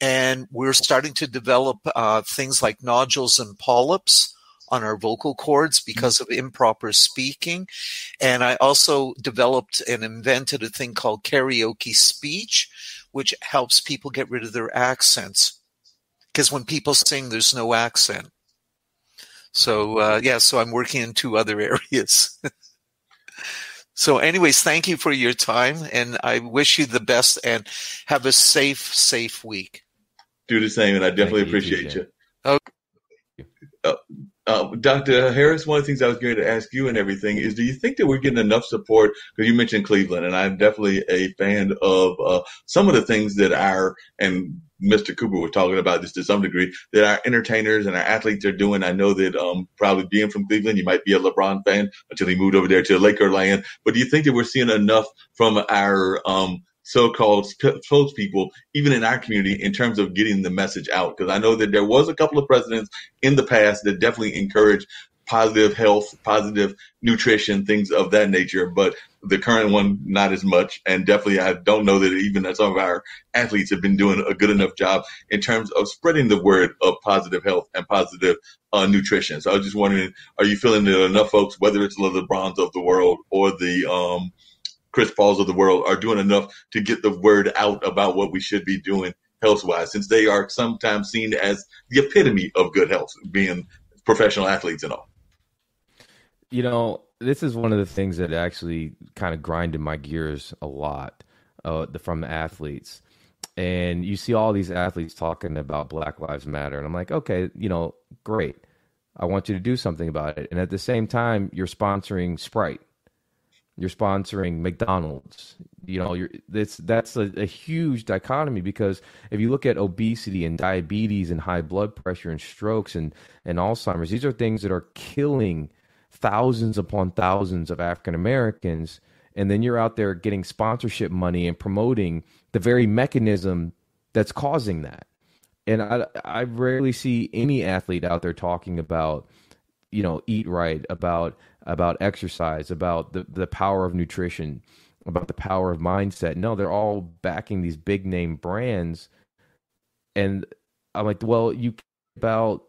And we're starting to develop things like nodules and polyps on our vocal cords because of improper speaking. And I also developed and invented a thing called karaoke speech, which helps people get rid of their accents. Because when people sing, there's no accent. So, so I'm working in two other areas. So anyways, thank you for your time, and I wish you the best and have a safe week. Do the same, and I definitely appreciate you. Dr. Harris, one of the things I was going to ask you and everything is, do you think that we're getting enough support? Because you mentioned Cleveland, and I'm definitely a fan of some of the things that and Mr. Cooper was talking about this to some degree, that our entertainers and our athletes are doing. I know that probably being from Cleveland, you might be a LeBron fan until he moved over there to Laker land. But do you think that we're seeing enough from our so-called spokespeople, even in our community, in terms of getting the message out? Because I know that there was a couple of presidents in the past that definitely encouraged positive health, positive nutrition, things of that nature. But the current one, not as much. And definitely, I don't know that even some of our athletes have been doing a good enough job in terms of spreading the word of positive health and positive nutrition. So I was just wondering, are you feeling that enough folks, whether it's the LeBrons of the world or the Chris Pauls of the world, are doing enough to get the word out about what we should be doing health-wise, since they are sometimes seen as the epitome of good health, being professional athletes and all? You know, this is one of the things that actually kind of grinded my gears a lot from the athletes. And you see all these athletes talking about Black Lives Matter. And I'm like, okay, great. I want you to do something about it. And at the same time, you're sponsoring Sprite. You're sponsoring McDonald's. That's a huge dichotomy, because if you look at obesity and diabetes and high blood pressure and strokes and Alzheimer's, these are things that are killing thousands upon thousands of African Americans. And then you're out there getting sponsorship money and promoting the very mechanism that's causing that. And I rarely see any athlete out there talking about, eat right, about exercise, about the power of nutrition, about the power of mindset. No, they're all backing these big name brands. And I'm like, well, you care about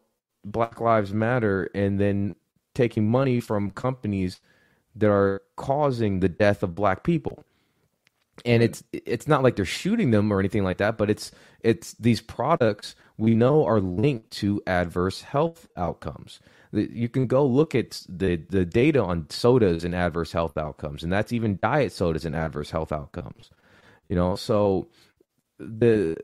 Black Lives Matter and then taking money from companies that are causing the death of Black people. And it's not like they're shooting them or anything like that, but it's these products we know are linked to adverse health outcomes. You can go look at the data on sodas and adverse health outcomes, and that's even diet sodas and adverse health outcomes. So the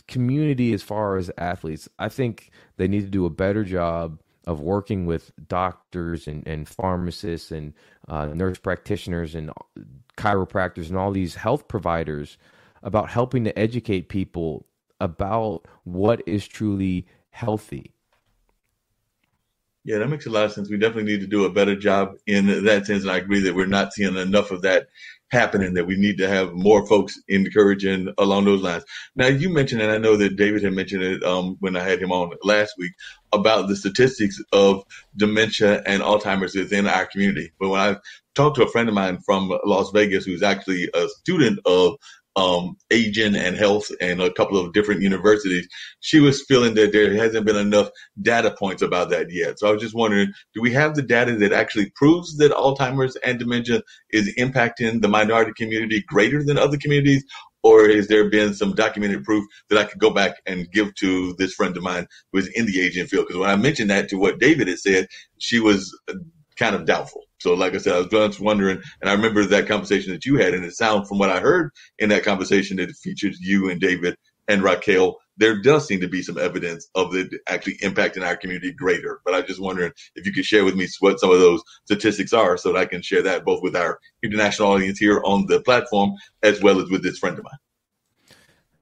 community, as far as athletes, I think they need to do a better job of working with doctors and pharmacists and nurse practitioners and chiropractors and all these health providers about helping to educate people about what is truly healthy. Yeah, that makes a lot of sense. We definitely need to do a better job in that sense. And I agree that we're not seeing enough of that happening, that we need to have more folks encouraging along those lines. Now, you mentioned, and I know that David had mentioned it when I had him on last week, about the statistics of dementia and Alzheimer's within our community. But when I talked to a friend of mine from Las Vegas, who's actually a student of aging and health and a couple of different universities, she was feeling that there hasn't been enough data points about that yet. So I was just wondering, do we have the data that actually proves that Alzheimer's and dementia is impacting the minority community greater than other communities? Or has there been some documented proof that I could go back and give to this friend of mine who is in the aging field? Because when I mentioned that to what David had said, she was kind of doubtful. So like I said, I was just wondering, and I remember that conversation that you had, and it sounds from what I heard in that conversation that it featured you and David and Raquel, there does seem to be some evidence of it actually impacting our community greater. But I'm just wondering if you could share with me what some of those statistics are so that I can share that both with our international audience here on the platform as well as with this friend of mine.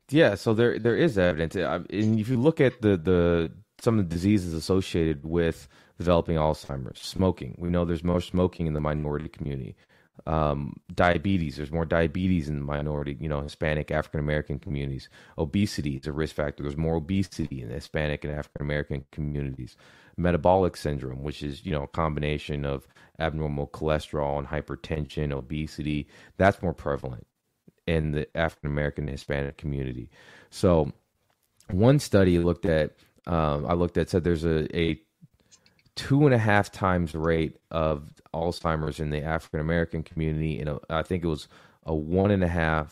Yeah, so there is evidence, and if you look at the some of the diseases associated with developing Alzheimer's, smoking, we know there's more smoking in the minority community. Diabetes, there's more diabetes in the minority, Hispanic, African American communities. Obesity is a risk factor. There's more obesity in Hispanic and African American communities. Metabolic syndrome, which is a combination of abnormal cholesterol and hypertension, obesity, that's more prevalent in the African American and Hispanic community. So one study I looked at said there's a 2.5 times rate of Alzheimer's in the African American community, and I think it was a 1.5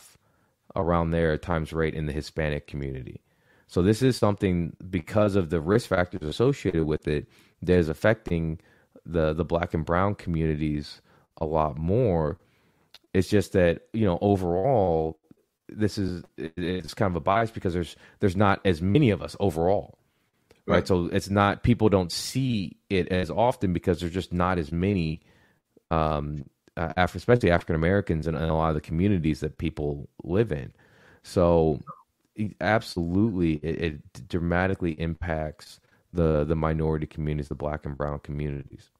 around there times rate in the Hispanic community. So this is something, because of the risk factors associated with it, that is affecting the Black and brown communities a lot more. It's just that, overall, it's kind of a bias because there's not as many of us overall. Right. So it's not, people don't see it as often because there's just not as many, especially African Americans in a lot of the communities that people live in. So absolutely, it dramatically impacts the minority communities, the Black and brown communities.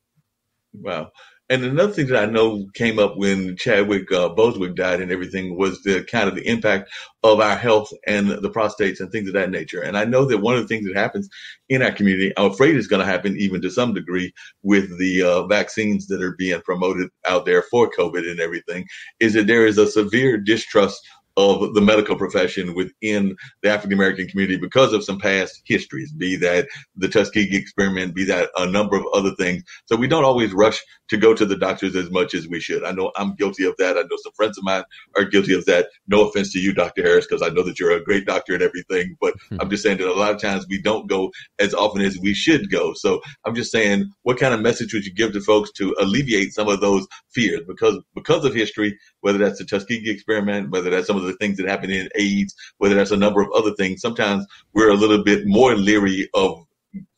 Wow. And another thing that I know came up when Chadwick Bosewick died and everything was the kind of the impact of our health and the prostates and things of that nature. And I know that one of the things that happens in our community, I'm afraid is going to happen even to some degree with the vaccines that are being promoted out there for COVID and everything, is that there is a severe distrust of the medical profession within the African American community because of some past histories, be that the Tuskegee experiment, be that a number of other things. So we don't always rush to go to the doctors as much as we should. I know I'm guilty of that. I know some friends of mine are guilty of that. No offense to you, Dr. Harris, because I know that you're a great doctor and everything, but I'm just saying that a lot of times we don't go as often as we should go. So I'm just saying, what kind of message would you give to folks to alleviate some of those fears? Because of history, whether that's the Tuskegee experiment, whether that's some of the things that happen in AIDS, whether that's a number of other things, sometimes we're a little bit more leery of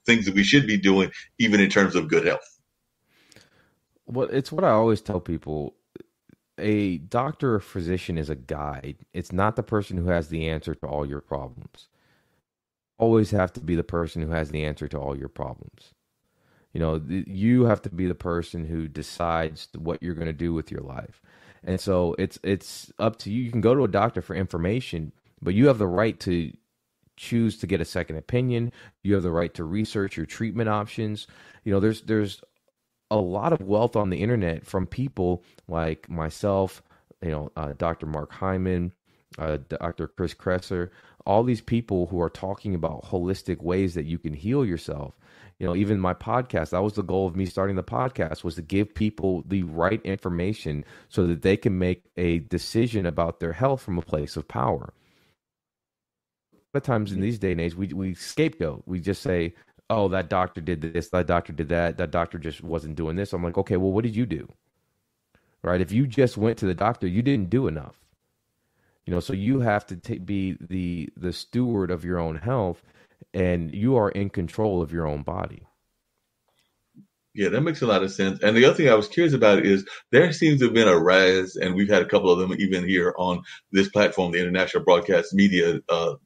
things that we should be doing, even in terms of good health. Well, it's what I always tell people. A doctor or physician is a guide. It's not the person who has the answer to all your problems. Always have to be the person who has the answer to all your problems. You have to be the person who decides what you're going to do with your life. And so it's up to you. You can go to a doctor for information, but you have the right to choose to get a second opinion. You have the right to research your treatment options. There's a lot of wealth on the internet from people like myself, Dr. Mark Hyman, Dr. Chris Kresser, all these people who are talking about holistic ways that you can heal yourself. Even my podcast, that was the goal of me starting the podcast, was to give people the right information so that they can make a decision about their health from a place of power. A lot of times in these day and age, we scapegoat. We just say, oh, that doctor did this, that doctor did that doctor just wasn't doing this. I'm like, okay, well, what did you do? Right? If you just went to the doctor, you didn't do enough. So you have to be the steward of your own health, and you are in control of your own body. Yeah, that makes a lot of sense. And the other thing I was curious about is there seems to have been a rise, and we've had a couple of them even here on this platform, the International Broadcast Media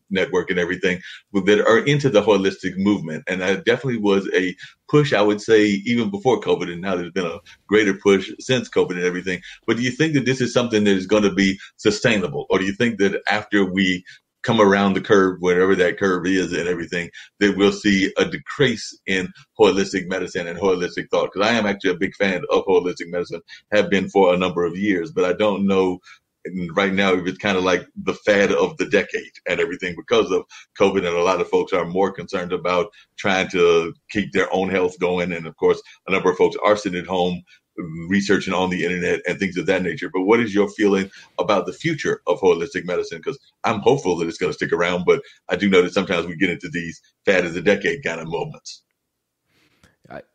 Network and everything, that are into the holistic movement. And that definitely was a push, I would say, even before COVID, and now there's been a greater push since COVID and everything. But do you think that this is something that is going to be sustainable? Or do you think that after we come around the curve, wherever that curve is and everything, that we'll see a decrease in holistic medicine and holistic thought? Because I am actually a big fan of holistic medicine, have been for a number of years, but I don't know right now if it's kind of like the fad of the decade and everything because of COVID. And a lot of folks are more concerned about trying to keep their own health going. And of course, a number of folks are sitting at home researching on the internet and things of that nature. But what is your feeling about the future of holistic medicine? Because I'm hopeful that it's going to stick around, but I do know that sometimes we get into these fad of the decade kind of moments.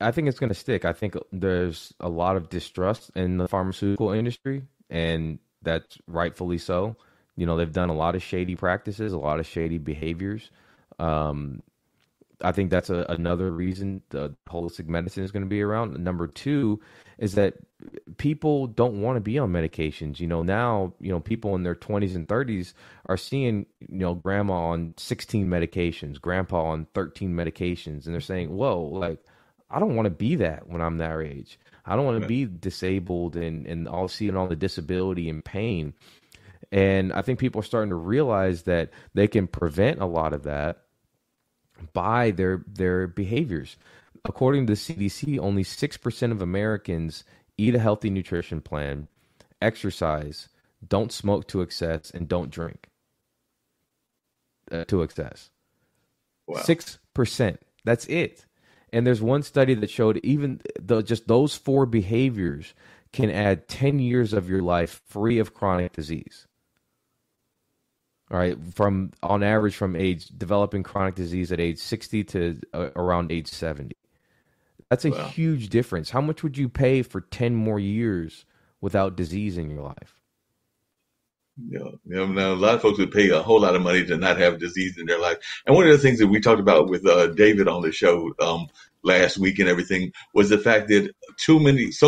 I think it's going to stick. I think there's a lot of distrust in the pharmaceutical industry, and that's rightfully so. They've done a lot of shady practices, a lot of shady behaviors. I think that's another reason the holistic medicine is going to be around. Number two is that people don't want to be on medications. Now, people in their 20s and 30s are seeing, grandma on 16 medications, grandpa on 13 medications. And they're saying, whoa, like, I don't want to be that when I'm that age. I don't want to be disabled and all seeing all the disability and pain. And I think people are starting to realize that they can prevent a lot of that by their behaviors. According to the CDC, only 6% of Americans eat a healthy nutrition plan, exercise, don't smoke to excess, and don't drink to excess. Wow. 6%. That's it. And there's one study that showed even just those four behaviors can add 10 years of your life free of chronic disease. All right, on average from developing chronic disease at age 60 to around age 70. That's a huge difference. How much would you pay for 10 more years without disease in your life? Yeah, now a lot of folks would pay a whole lot of money to not have disease in their life. And one of the things that we talked about with David on the show last week and everything was the fact that so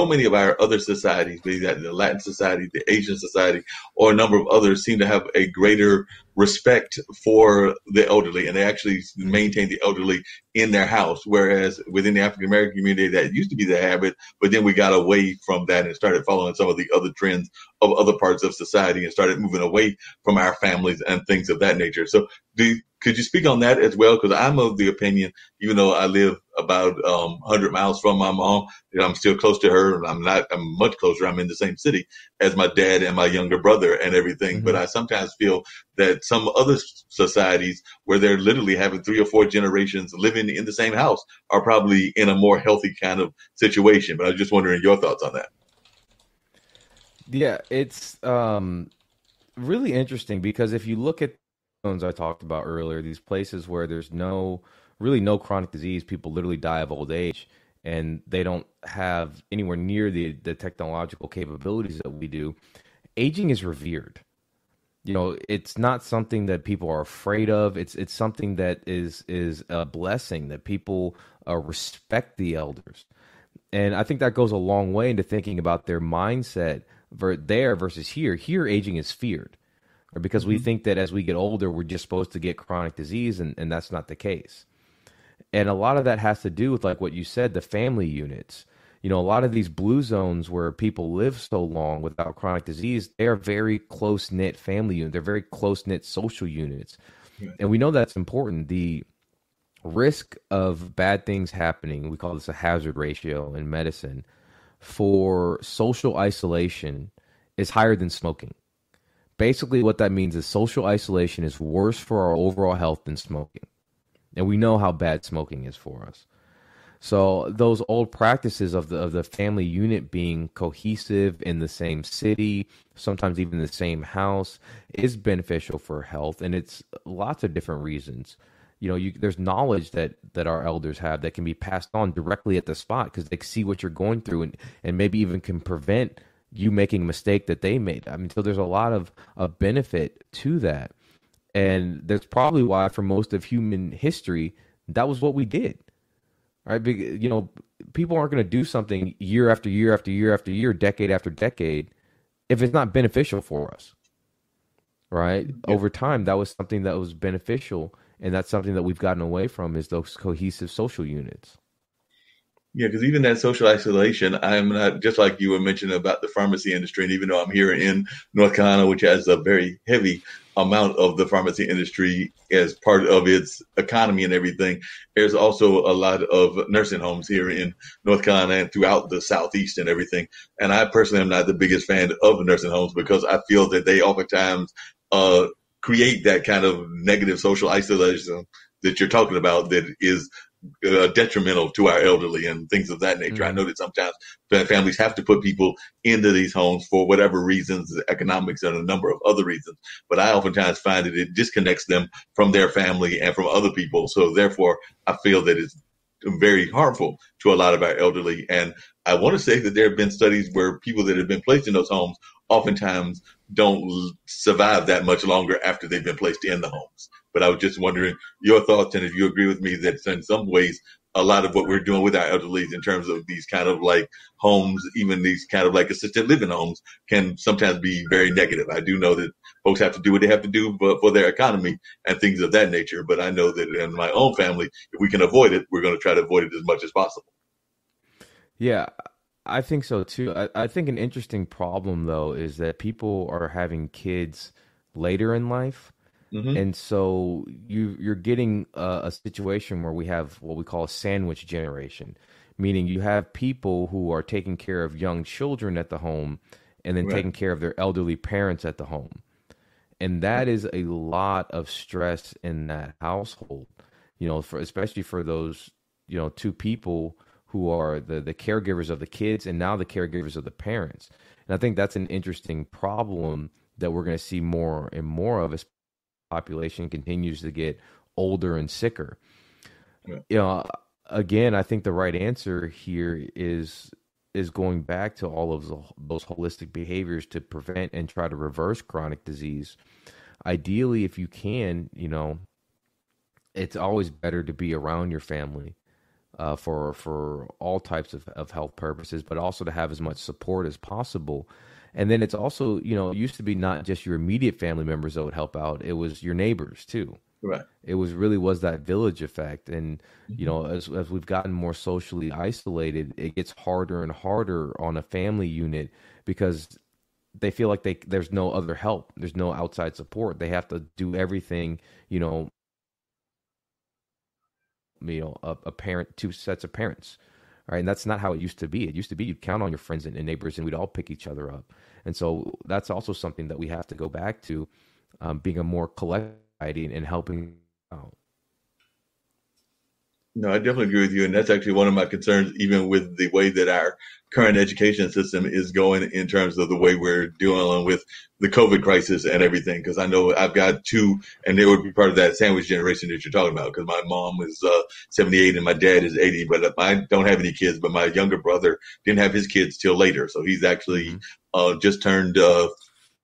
many of our other societies, be that the Latin society, the Asian society, or a number of others, seem to have a greater respect for the elderly, and they actually maintain the elderly in their house. Whereas within the African American community, that used to be the habit, but then we got away from that and started following some of the other trends of other parts of society and started moving away from our families and things of that nature. So could you speak on that as well? Because I'm of the opinion, even though I live about 100 miles from my mom, I'm still close to her. I'm much closer. I'm in the same city as my dad and my younger brother and everything. Mm-hmm. But I sometimes feel that some other societies where they're literally having 3 or 4 generations living in the same house are probably in a more healthy kind of situation. But I was just wondering your thoughts on that. Yeah, it's really interesting because if you look at zones I talked about earlier, these places where there's no chronic disease, people literally die of old age, and they don't have anywhere near the technological capabilities that we do. Aging is revered. It's not something that people are afraid of. It's something that is a blessing, that people respect the elders. And I think that goes a long way into thinking about their mindset there versus here. Here, aging is feared, because we think that as we get older, we're just supposed to get chronic disease, and that's not the case. And a lot of that has to do with, like what you said, the family units. A lot of these blue zones where people live so long without chronic disease, they are very close-knit family units. They're very close-knit social units. Right. And we know that's important. The risk of bad things happening, we call this a hazard ratio in medicine, for social isolation is higher than smoking. Basically, what that means is social isolation is worse for our overall health than smoking. And we know how bad smoking is for us. So those old practices of the family unit being cohesive in the same city, sometimes even the same house, is beneficial for health. And it's lots of different reasons. There's knowledge that our elders have that can be passed on directly at the spot because they see what you're going through and maybe even can prevent you making a mistake that they made. So there's a lot of benefit to that. And that's probably why for most of human history, that was what we did. Right? People aren't going to do something year after year after year after year, decade after decade, if it's not beneficial for us. Right? Yeah. Over time, that was something that was beneficial. And that's something that we've gotten away from, is those cohesive social units. Yeah, because even that social isolation, I'm not, just like you were mentioning about the pharmacy industry, and even though I'm here in North Carolina, which has a very heavy amount of the pharmacy industry as part of its economy and everything, there's also a lot of nursing homes here in North Carolina and throughout the Southeast and everything. And I personally am not the biggest fan of nursing homes because I feel that they oftentimes create that kind of negative social isolation that you're talking about that is detrimental to our elderly and things of that nature. Mm-hmm. I know that sometimes families have to put people into these homes for whatever reasons, economics and a number of other reasons. But I oftentimes find that it disconnects them from their family and from other people. So therefore, I feel that it's very harmful to a lot of our elderly. And I want to say that there have been studies where people that have been placed in those homes oftentimes don't survive that much longer after they've been placed in the homes. But I was just wondering your thoughts, and if you agree with me that in some ways, a lot of what we're doing with our elderly in terms of these kind of like homes, even these kind of like assisted living homes, can sometimes be very negative. I do know that folks have to do what they have to do for their economy and things of that nature. But I know that in my own family, if we can avoid it, we're going to try to avoid it as much as possible. Yeah, I think so too. I think an interesting problem though is that people are having kids later in life. Mm-hmm. And so you're getting a situation where we have what we call a sandwich generation, meaning you have people who are taking care of young children at the home and then Right. taking care of their elderly parents at the home. And that is a lot of stress in that household, especially for those, two people who are the caregivers of the kids and now the caregivers of the parents. And I think that's an interesting problem that we're going to see more and more of as population continues to get older and sicker. Yeah. Again, I think the right answer here is going back to all of those holistic behaviors to prevent and try to reverse chronic disease. Ideally, if you can, it's always better to be around your family for all types of health purposes, but also to have as much support as possible. And then it's also, it used to be not just your immediate family members that would help out. It was your neighbors too. Right. It was that village effect. And, as we've gotten more socially isolated, it gets harder and harder on a family unit because they feel like there's no other help. There's no outside support. They have to do everything, a parent, two sets of parents. Right. And that's not how it used to be. It used to be you'd count on your friends and neighbors and we'd all pick each other up. And so that's also something that we have to go back to, being a more collective and helping out. No, I definitely agree with you. And that's actually one of my concerns, even with the way that our current education system is going in terms of the way we're dealing with the COVID crisis and everything. Because I know I've got two, and they would be part of that sandwich generation that you're talking about. Because my mom is 78 and my dad is 80, but I don't have any kids. But my younger brother didn't have his kids till later. So he's actually just turned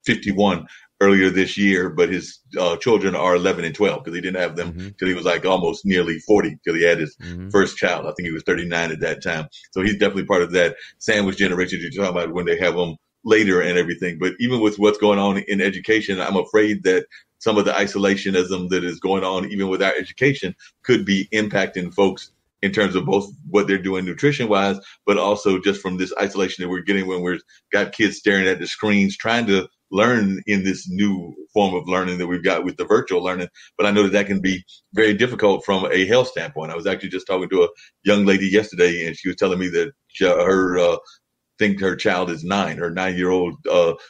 51 earlier this year, but his children are 11 and 12 because he didn't have them till he was like almost nearly 40 till he had his first child. I think he was 39 at that time. So he's definitely part of that sandwich generation you're talking about when they have them later and everything. But even with what's going on in education, I'm afraid that some of the isolationism that is going on, even with our education, could be impacting folks in terms of both what they're doing nutrition wise, but also just from this isolation that we're getting when we've got kids staring at the screens, trying to learn in this new form of learning that we've got with the virtual learning. But I know that can be very difficult from a health standpoint. I was actually just talking to a young lady yesterday, and she was telling me that think her child is 9. Her 9-year-old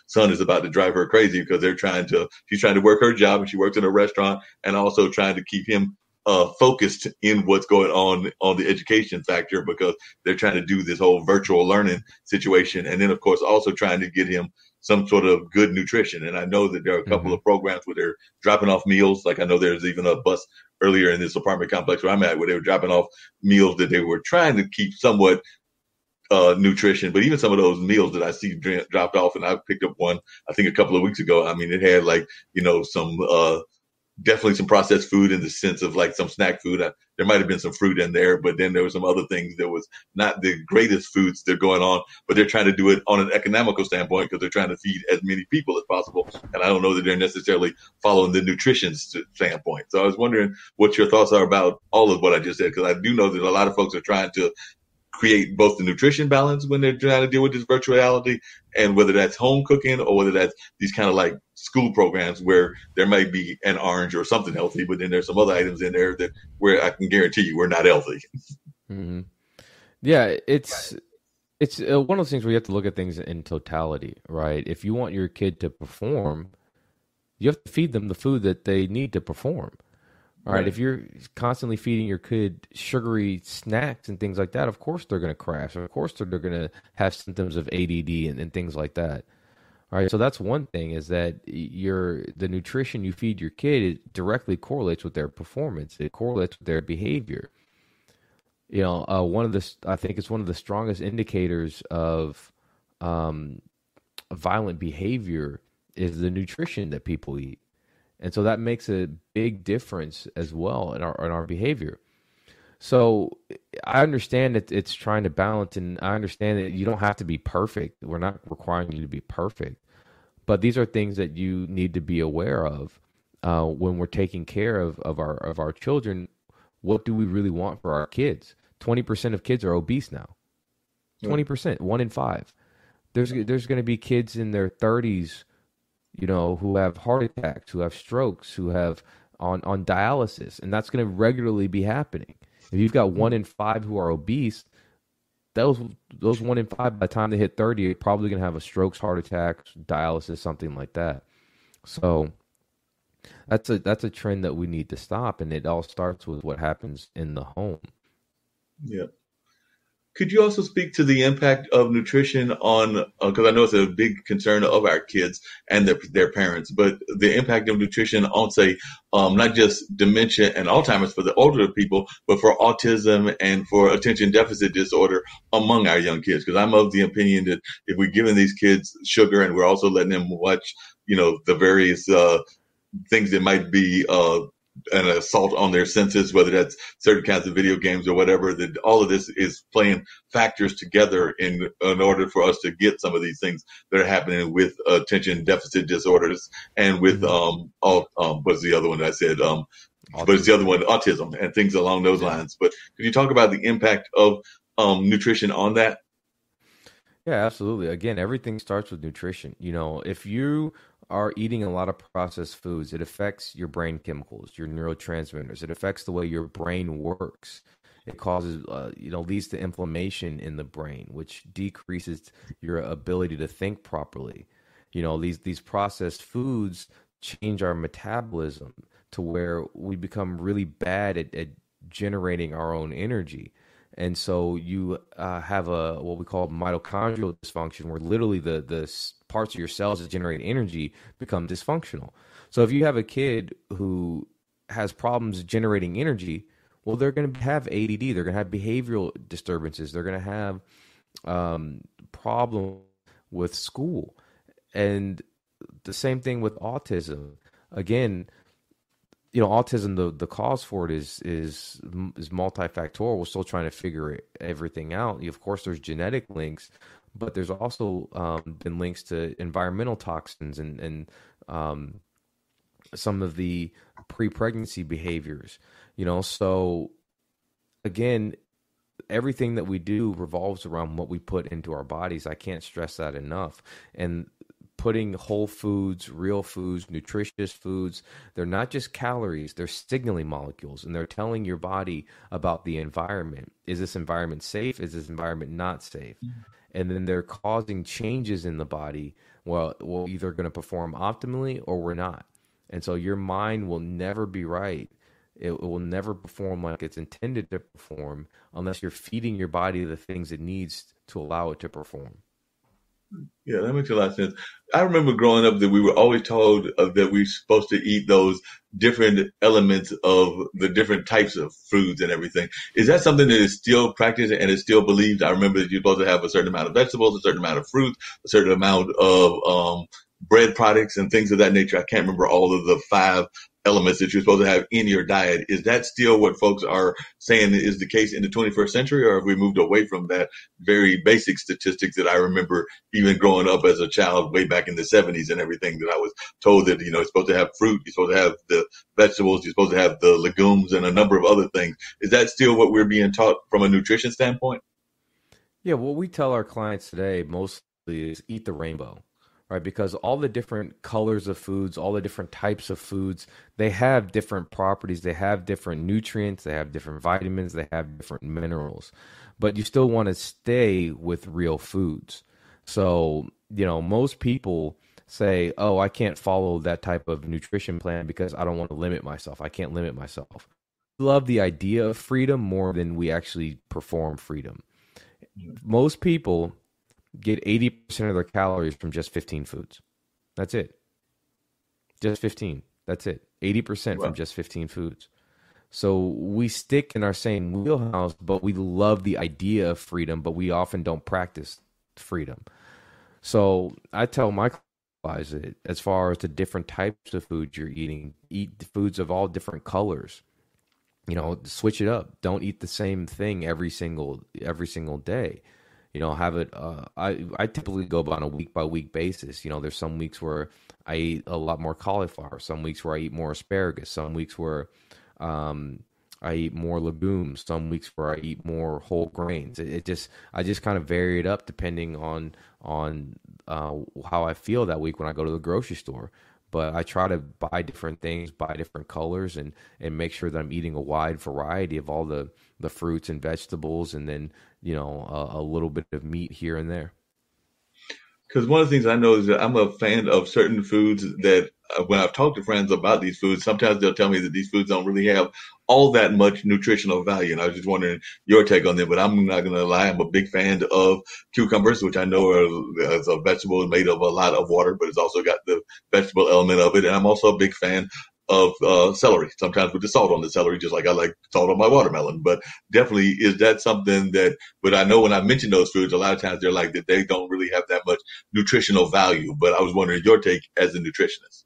son is about to drive her crazy because she's trying to work her job, and she works in a restaurant, and also trying to keep him focused in what's going on the education factor, because they're trying to do this whole virtual learning situation. And then, of course, also trying to get him some sort of good nutrition. And I know that there are a couple of programs where they're dropping off meals. Like I know there's even a bus earlier in this apartment complex where I'm at where they were dropping off meals that they were trying to keep somewhat nutrition. But even some of those meals that I see dropped off, and I picked up one, I think a couple of weeks ago. I mean, it had like, some definitely some processed food in the sense of like some snack food. There might have been some fruit in there, but then there were some other things that was not the greatest foods that are going on, but they're trying to do it on an economical standpoint because they're trying to feed as many people as possible. And I don't know that they're necessarily following the nutrition standpoint. So I was wondering what your thoughts are about all of what I just said, because I do know that a lot of folks are trying to create both the nutrition balance when they're trying to deal with this virtual reality, and whether that's home cooking or whether that's these kind of like school programs where there might be an orange or something healthy, but then there's some other items in there that where I can guarantee you we're not healthy. Yeah, it's one of those things where you have to look at things in totality, right? If you want your kid to perform, you have to feed them the food that they need to perform. All right. If you're constantly feeding your kid sugary snacks and things like that, of course they're going to crash. Of course they're going to have symptoms of ADD and things like that. All right. So that's one thing, is that the nutrition you feed your kid, it directly correlates with their performance. It correlates with their behavior. I think it's one of the strongest indicators of violent behavior is the nutrition that people eat. And so that makes a big difference as well in our behavior. So I understand that it's trying to balance, and I understand that you don't have to be perfect. We're not requiring you to be perfect, but these are things that you need to be aware of when we're taking care of our children. What do we really want for our kids? 20% of kids are obese now. 20%, 1 in 5. There's going to be kids in their 30s, who have heart attacks, who have strokes, who have on dialysis, and that's going to regularly be happening. If you've got 1 in 5 who are obese, those 1 in 5 by the time they hit 30 are probably going to have a strokes, heart attacks, dialysis, something like that. So that's a trend that we need to stop, and it all starts with what happens in the home. Yeah. Could you also speak to the impact of nutrition on, because I know it's a big concern of our kids and their parents, but the impact of nutrition on, say, not just dementia and Alzheimer's for the older people, but for autism and for attention deficit disorder among our young kids? Because I'm of the opinion that if we're giving these kids sugar and we're also letting them watch, the various things that might be an assault on their senses, whether that's certain kinds of video games or whatever, that all of this is playing factors together in order for us to get some of these things that are happening with attention deficit disorders and with what's the other one that I said? But it's the other one, autism and things along those lines. But could you talk about the impact of nutrition on that? Yeah, absolutely. Again, everything starts with nutrition. If you are eating a lot of processed foods, it affects your brain chemicals, your neurotransmitters. It affects the way your brain works. It causes, leads to inflammation in the brain, which decreases your ability to think properly. These processed foods change our metabolism to where we become really bad at generating our own energy. And so you have what we call mitochondrial dysfunction, where literally the parts of your cells that generate energy become dysfunctional. So if you have a kid who has problems generating energy, well, they're going to have ADD. They're going to have behavioral disturbances. They're going to have problems with school. And the same thing with autism. Again, autism, the cause for it is multifactorial. We're still trying to figure everything out. Of course, there's genetic links, but there's also been links to environmental toxins and some of the pre-pregnancy behaviors. So again, everything that we do revolves around what we put into our bodies. I can't stress that enough. And putting whole foods, real foods, nutritious foods, they're not just calories, they're signaling molecules, and they're telling your body about the environment. Is this environment safe? Is this environment not safe? Mm-hmm. And then they're causing changes in the body. Well, we're either going to perform optimally or we're not. And so your mind will never be right. It will never perform like it's intended to perform unless you're feeding your body the things it needs to allow it to perform. Yeah, that makes a lot of sense. I remember growing up that we were always told that we're supposed to eat those different elements of the different types of foods and everything. Is that something that is still practiced and is still believed? I remember that you're supposed to have a certain amount of vegetables, a certain amount of fruit, a certain amount of bread products and things of that nature. I can't remember all of the 5 elements that you're supposed to have in your diet. Is that still what folks are saying is the case in the 21st century, or have we moved away from that very basic statistics that I remember even growing up as a child way back in the 70s and everything, that I was told that, you're supposed to have fruit, you're supposed to have the vegetables, you're supposed to have the legumes and a number of other things. Is that still what we're being taught from a nutrition standpoint? Yeah, what we tell our clients today mostly is eat the rainbow. Right, because all the different colors of foods, all the different types of foods, they have different properties, they have different nutrients, they have different vitamins, they have different minerals. But you still want to stay with real foods. So, most people say, oh, I can't follow that type of nutrition plan because I don't want to limit myself. I can't limit myself. We love the idea of freedom more than we actually perform freedom. Most people get 80% of their calories from just 15 foods. That's it. Just 15. That's it. 80% from just 15 foods. So we stick in our same wheelhouse, but we love the idea of freedom, but we often don't practice freedom. So I tell my clients utilize it as far as the different types of foods you're eating. Eat foods of all different colors. Switch it up. Don't eat the same thing every single day. Have it. I typically go on a week by week basis. There's some weeks where I eat a lot more cauliflower. Some weeks where I eat more asparagus. Some weeks where I eat more legumes. Some weeks where I eat more whole grains. I just kind of vary it up depending on how I feel that week when I go to the grocery store. But I try to buy different things, buy different colors, and make sure that I'm eating a wide variety of all the fruits and vegetables, and then a little bit of meat here and there. Because one of the things I know is that I'm a fan of certain foods that when I've talked to friends about these foods, sometimes they'll tell me that these foods don't really have all that much nutritional value. And I was just wondering your take on them, but I'm not going to lie. I'm a big fan of cucumbers, which I know is a vegetable made of a lot of water, but it's also got the vegetable element of it. And I'm also a big fan of celery, sometimes with the salt on the celery, just like I like salt on my watermelon. But definitely, is that something but I know when I mention those foods, a lot of times they're like that they don't really have that much nutritional value. But I was wondering your take as a nutritionist.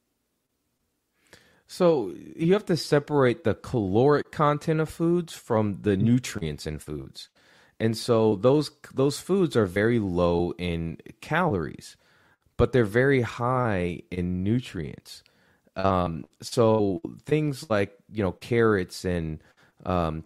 So you have to separate the caloric content of foods from the nutrients in foods. And so those foods are very low in calories, but they're very high in nutrients. So things like, carrots and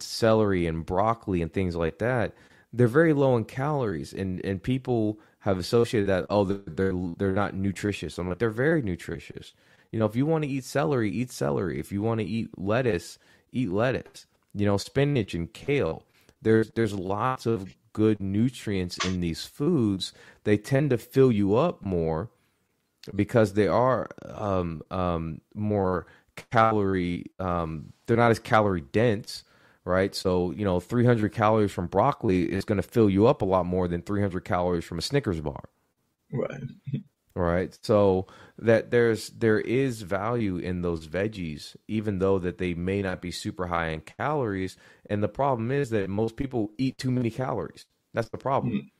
celery and broccoli and things like that, they're very low in calories, and people have associated that, they're not nutritious. I'm like, they're very nutritious. If you want to eat celery, eat celery. If you want to eat lettuce, eat lettuce. Spinach and kale. There's lots of good nutrients in these foods. They tend to fill you up more because they are more calorie. They're not as calorie dense, right? So 300 calories from broccoli is going to fill you up a lot more than 300 calories from a Snickers bar. Right. Right. So that there is value in those veggies, even though that they may not be super high in calories. And the problem is that most people eat too many calories. That's the problem. Mm.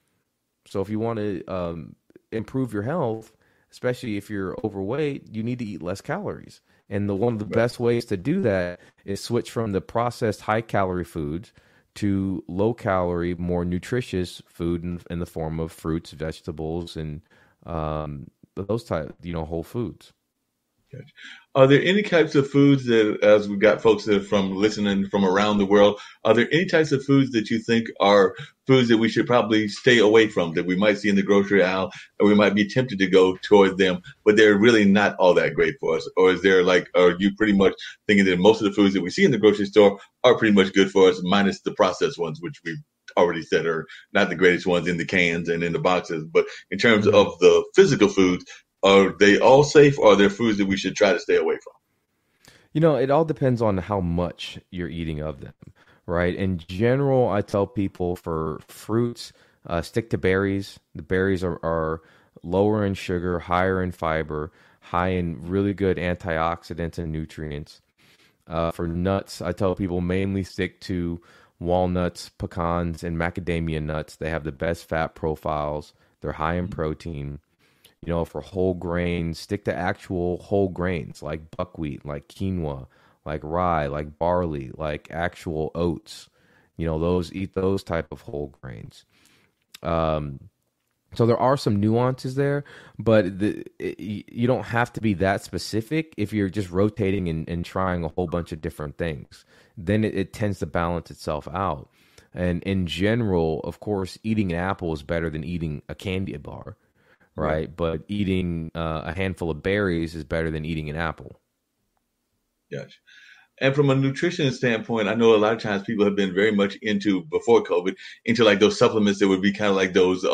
So if you want to improve your health, especially if you're overweight, you need to eat less calories. And one of the best ways to do that is switch from the processed high calorie foods to low calorie, more nutritious food in the form of fruits, vegetables, and those type, whole foods. Gotcha. Are there any types of foods that, as we've got folks that are from listening from around the world, are there any types of foods that you think are foods that we should probably stay away from, that we might see in the grocery aisle, and we might be tempted to go toward them, but they're really not all that great for us? Or are you pretty much thinking that most of the foods that we see in the grocery store are pretty much good for us, minus the processed ones, which we've already said are not the greatest ones in the cans and in the boxes? But in terms of the physical foods, are they all safe, or are there foods that we should try to stay away from? It all depends on how much you're eating of them, right? In general, I tell people for fruits, stick to berries. The berries are lower in sugar, higher in fiber, high in really good antioxidants and nutrients. For nuts, I tell people mainly stick to walnuts, pecans, and macadamia nuts. They have the best fat profiles. They're high in protein. For whole grains, stick to actual whole grains like buckwheat, like quinoa, like rye, like barley, like actual oats. Eat those type of whole grains. So there are some nuances there, but you don't have to be that specific if you're just rotating and trying a whole bunch of different things. Then it tends to balance itself out. And in general, of course, eating an apple is better than eating a candy bar. Right, but eating a handful of berries is better than eating an apple. Gotcha. And from a nutrition standpoint, I know a lot of times people have been very much before COVID, into like those supplements that would be kind of like those,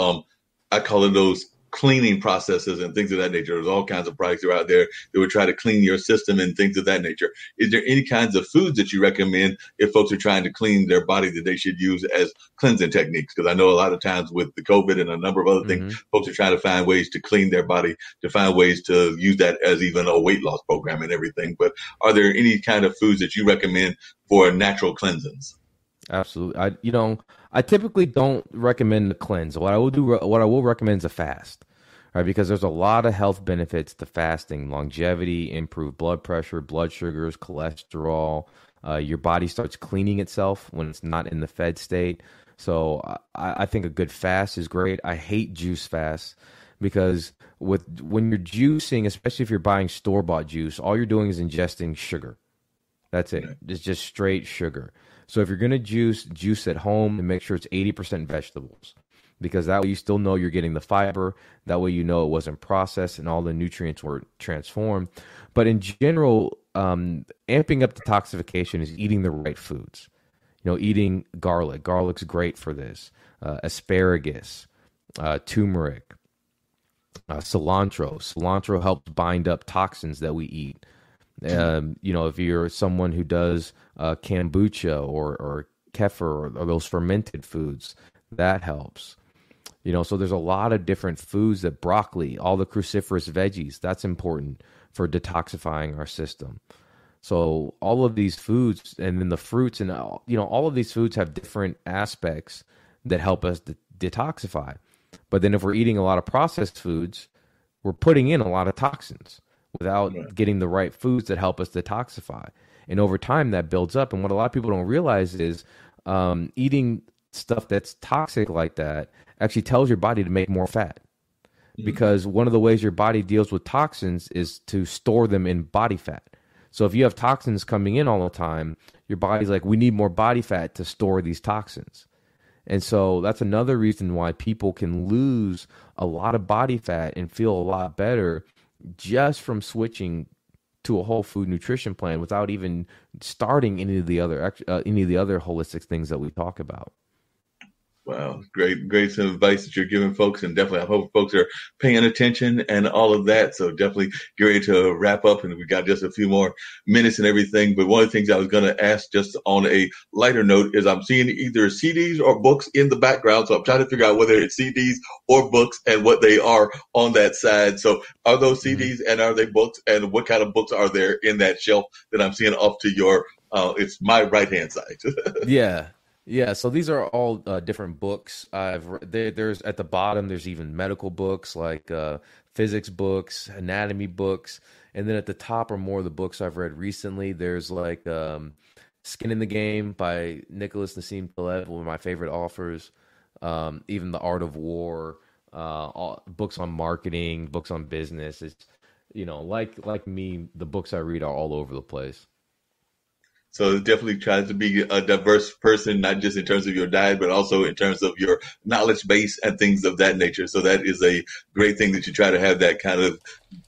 I call it those cleaning processes and things of that nature. There's all kinds of products that are out there that would try to clean your system and things of that nature. Is there any kinds of foods that you recommend if folks are trying to clean their body that they should use as cleansing techniques? Because I know a lot of times with the COVID and a number of other things, folks are trying to find ways to clean their body, to find ways to use that as even a weight loss program and everything. But are there any kind of foods that you recommend for natural cleansings? Absolutely. I typically don't recommend the cleanse. What I will recommend is a fast, right? Because there's a lot of health benefits to fasting: longevity, improved blood pressure, blood sugars, cholesterol. Your body starts cleaning itself when it's not in the fed state. So I think a good fast is great. I hate juice fasts because when you're juicing, especially if you're buying store-bought juice, all you're doing is ingesting sugar. That's it. It's just straight sugar. So if you're going to juice at home, and make sure it's 80% vegetables, because that way you still know you're getting the fiber. That way you know it wasn't processed and all the nutrients were transformed. But in general, amping up detoxification is eating the right foods. Eating garlic. Garlic's great for this. Asparagus, turmeric, cilantro. Cilantro helps bind up toxins that we eat. If you're someone who does kombucha or kefir or those fermented foods, that helps. So there's a lot of different foods that broccoli, all the cruciferous veggies, that's important for detoxifying our system. So all of these foods, and then the fruits, and all of these foods have different aspects that help us detoxify. But then if we're eating a lot of processed foods, we're putting in a lot of toxins without getting the right foods that help us detoxify. And over time that builds up. And what a lot of people don't realize is eating stuff that's toxic like that actually tells your body to make more fat. Because one of the ways your body deals with toxins is to store them in body fat. So if you have toxins coming in all the time, your body's like, we need more body fat to store these toxins. And so that's another reason why people can lose a lot of body fat and feel a lot better just from switching to a whole food nutrition plan without even starting any of the other holistic things that we talk about. Wow, great some advice that you're giving folks, and definitely I hope folks are paying attention and all of that. So definitely get ready to wrap up, and we got just a few more minutes and everything. But one of the things I was going to ask, just on a lighter note, is I'm seeing either CDs or books in the background. So I'm trying to figure out whether it's CDs or books and what they are on that side. So are those CDs and are they books, and what kind of books are there in that shelf that I'm seeing off to your? It's my right hand side. Yeah, so these are all different books. There's at the bottom, there's even medical books like physics books, anatomy books, and then at the top are more of the books I've read recently. There's like Skin in the Game by Nicholas Nassim Taleb, one of my favorite authors. Even The Art of War, books on marketing, books on business. It's like me, the books I read are all over the place. So it definitely tries to be a diverse person, not just in terms of your diet, but also in terms of your knowledge base and things of that nature. So that is a great thing that you try to have that kind of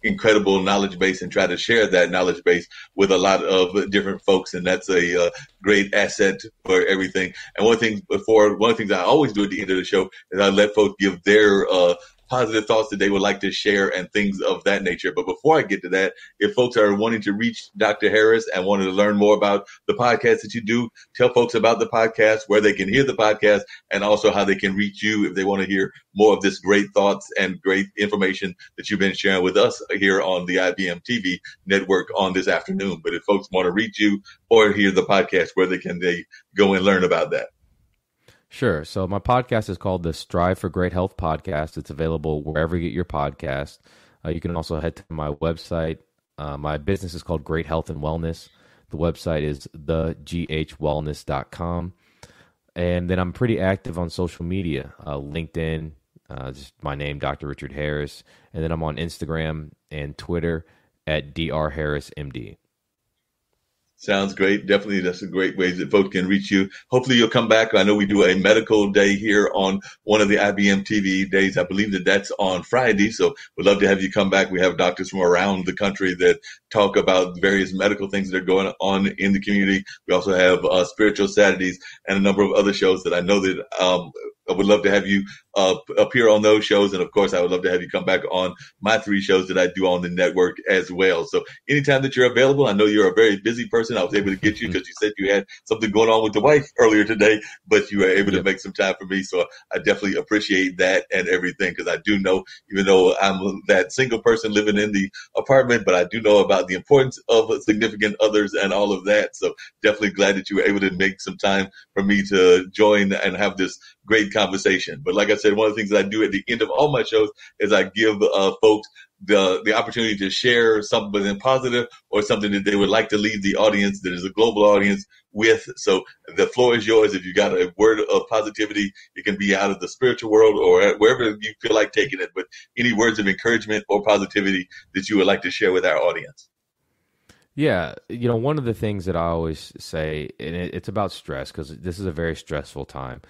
incredible knowledge base and try to share that knowledge base with a lot of different folks. And that's a great asset for everything. And one of the things I always do at the end of the show is I let folks give their positive thoughts that they would like to share and things of that nature. But before I get to that, if folks are wanting to reach Dr. Harris and wanting to learn more about the podcast that you do, tell folks about the podcast, where they can hear the podcast, and also how they can reach you if they want to hear more of this great thoughts and great information that you've been sharing with us here on the IBM TV network on this afternoon. But if folks want to reach you or hear the podcast, where they go and learn about that? Sure. So my podcast is called the Strive for Great Health podcast. It's available wherever you get your podcast. You can also head to my website. My business is called Great Health and Wellness. The website is theghwellness.com. And then I'm pretty active on social media, LinkedIn, just my name, Dr. Richard Harris. And then I'm on Instagram and Twitter at drharrismd. Sounds great. Definitely, that's a great way that folks can reach you. Hopefully you'll come back. I know we do a medical day here on one of the IBM TV days. I believe that's on Friday. So we'd love to have you come back. We have doctors from around the country that talk about various medical things that are going on in the community. We also have Spiritual Saturdays and a number of other shows that I know that I would love to have you appear on those shows. And of course, I would love to have you come back on my 3 shows that I do on the network as well. So anytime that you're available, I know you're a very busy person. I was able to get you because you said you had something going on with the wife earlier today, but you were able to make some time for me. So I definitely appreciate that and everything, because I do know, even though I'm that single person living in the apartment, but I do know about the importance of significant others and all of that. So definitely glad that you were able to make some time for me to join and have this great conversation. But like I said, one of the things that I do at the end of all my shows is I give folks the opportunity to share something positive or something that they would like to leave the audience that is a global audience with. So the floor is yours. If you got a word of positivity, it can be out of the spiritual world or wherever you feel like taking it, but any words of encouragement or positivity that you would like to share with our audience. Yeah, one of the things that I always say, and it's about stress, because this is a very stressful time.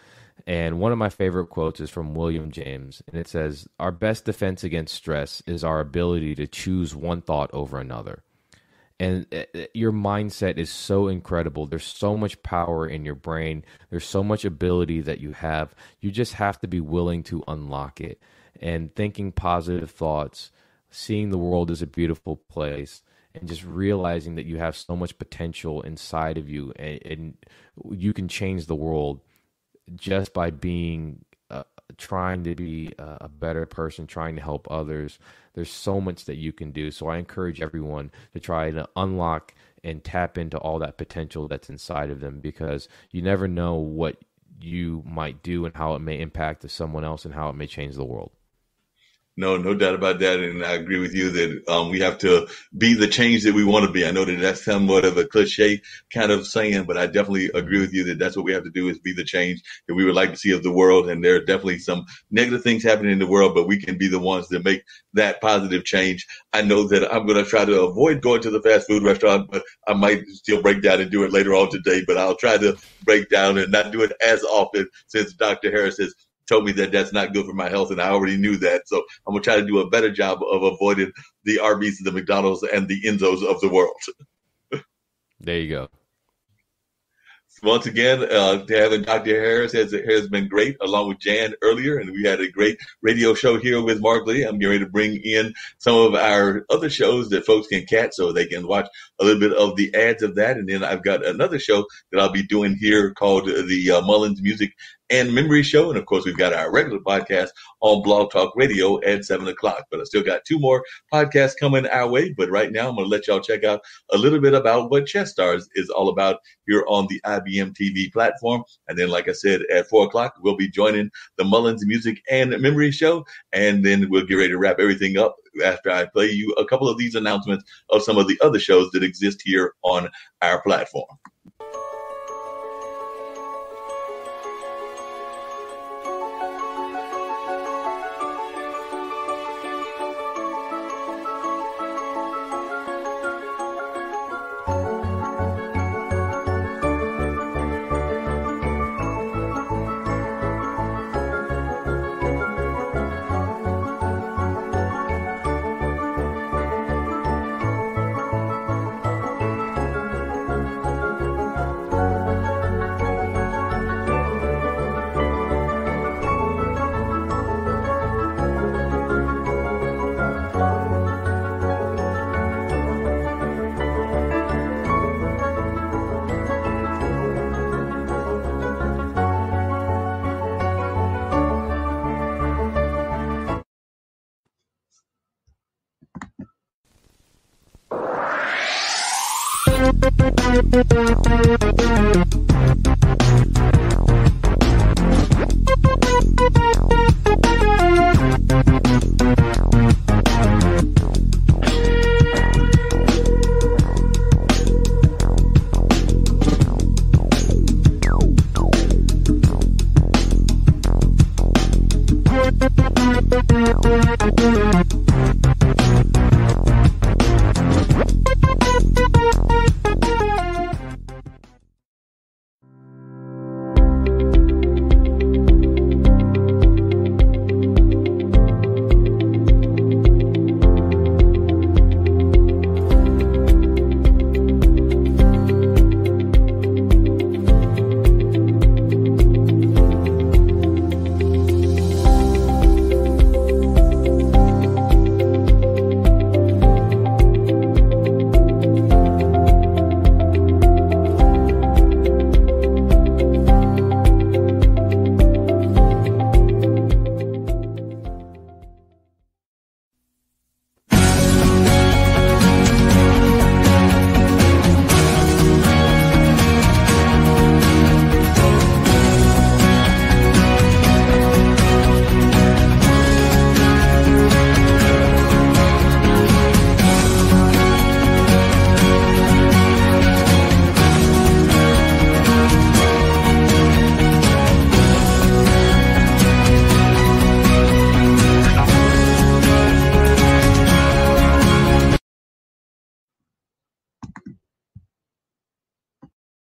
And one of my favorite quotes is from William James, and it says, "Our best defense against stress is our ability to choose one thought over another." And your mindset is so incredible. There's so much power in your brain. There's so much ability that you have. You just have to be willing to unlock it. And thinking positive thoughts, seeing the world as a beautiful place, and just realizing that you have so much potential inside of you, and you can change the world just by being trying to be a better person, trying to help others. There's so much that you can do. So I encourage everyone to try to unlock and tap into all that potential that's inside of them, because you never know what you might do and how it may impact someone else and how it may change the world. No doubt about that. And I agree with you that we have to be the change that we want to be. I know that that's somewhat of a cliche kind of saying, but I definitely agree with you that that's what we have to do, is be the change that we would like to see of the world. And there are definitely some negative things happening in the world, but we can be the ones that make that positive change. I know that I'm going to try to avoid going to the fast food restaurant, but I might still break down and do it later on today, but I'll try to break down and not do it as often, since Dr. Harris has told me that that's not good for my health, and I already knew that. So I'm going to try to do a better job of avoiding the Arby's, the McDonald's, and the Enzos of the world. There you go. Once again, having Dr. Harris has been great, along with Jan earlier, and we had a great radio show here with Marc Lee. I'm getting ready to bring in some of our other shows that folks can catch so they can watch a little bit of the ads of that. And then I've got another show that I'll be doing here called the Mullins Music and Memory Show. And of course, we've got our regular podcast on Blog Talk Radio at 7:00. But I still got 2 more podcasts coming our way. But right now, I'm going to let y'all check out a little bit about what Chess Stars is all about here on the IBM TV platform. And then, like I said, at 4:00, we'll be joining the Mullins Music and Memory Show. And then we'll get ready to wrap everything up after I play you a couple of these announcements of some of the other shows that exist here on our platform.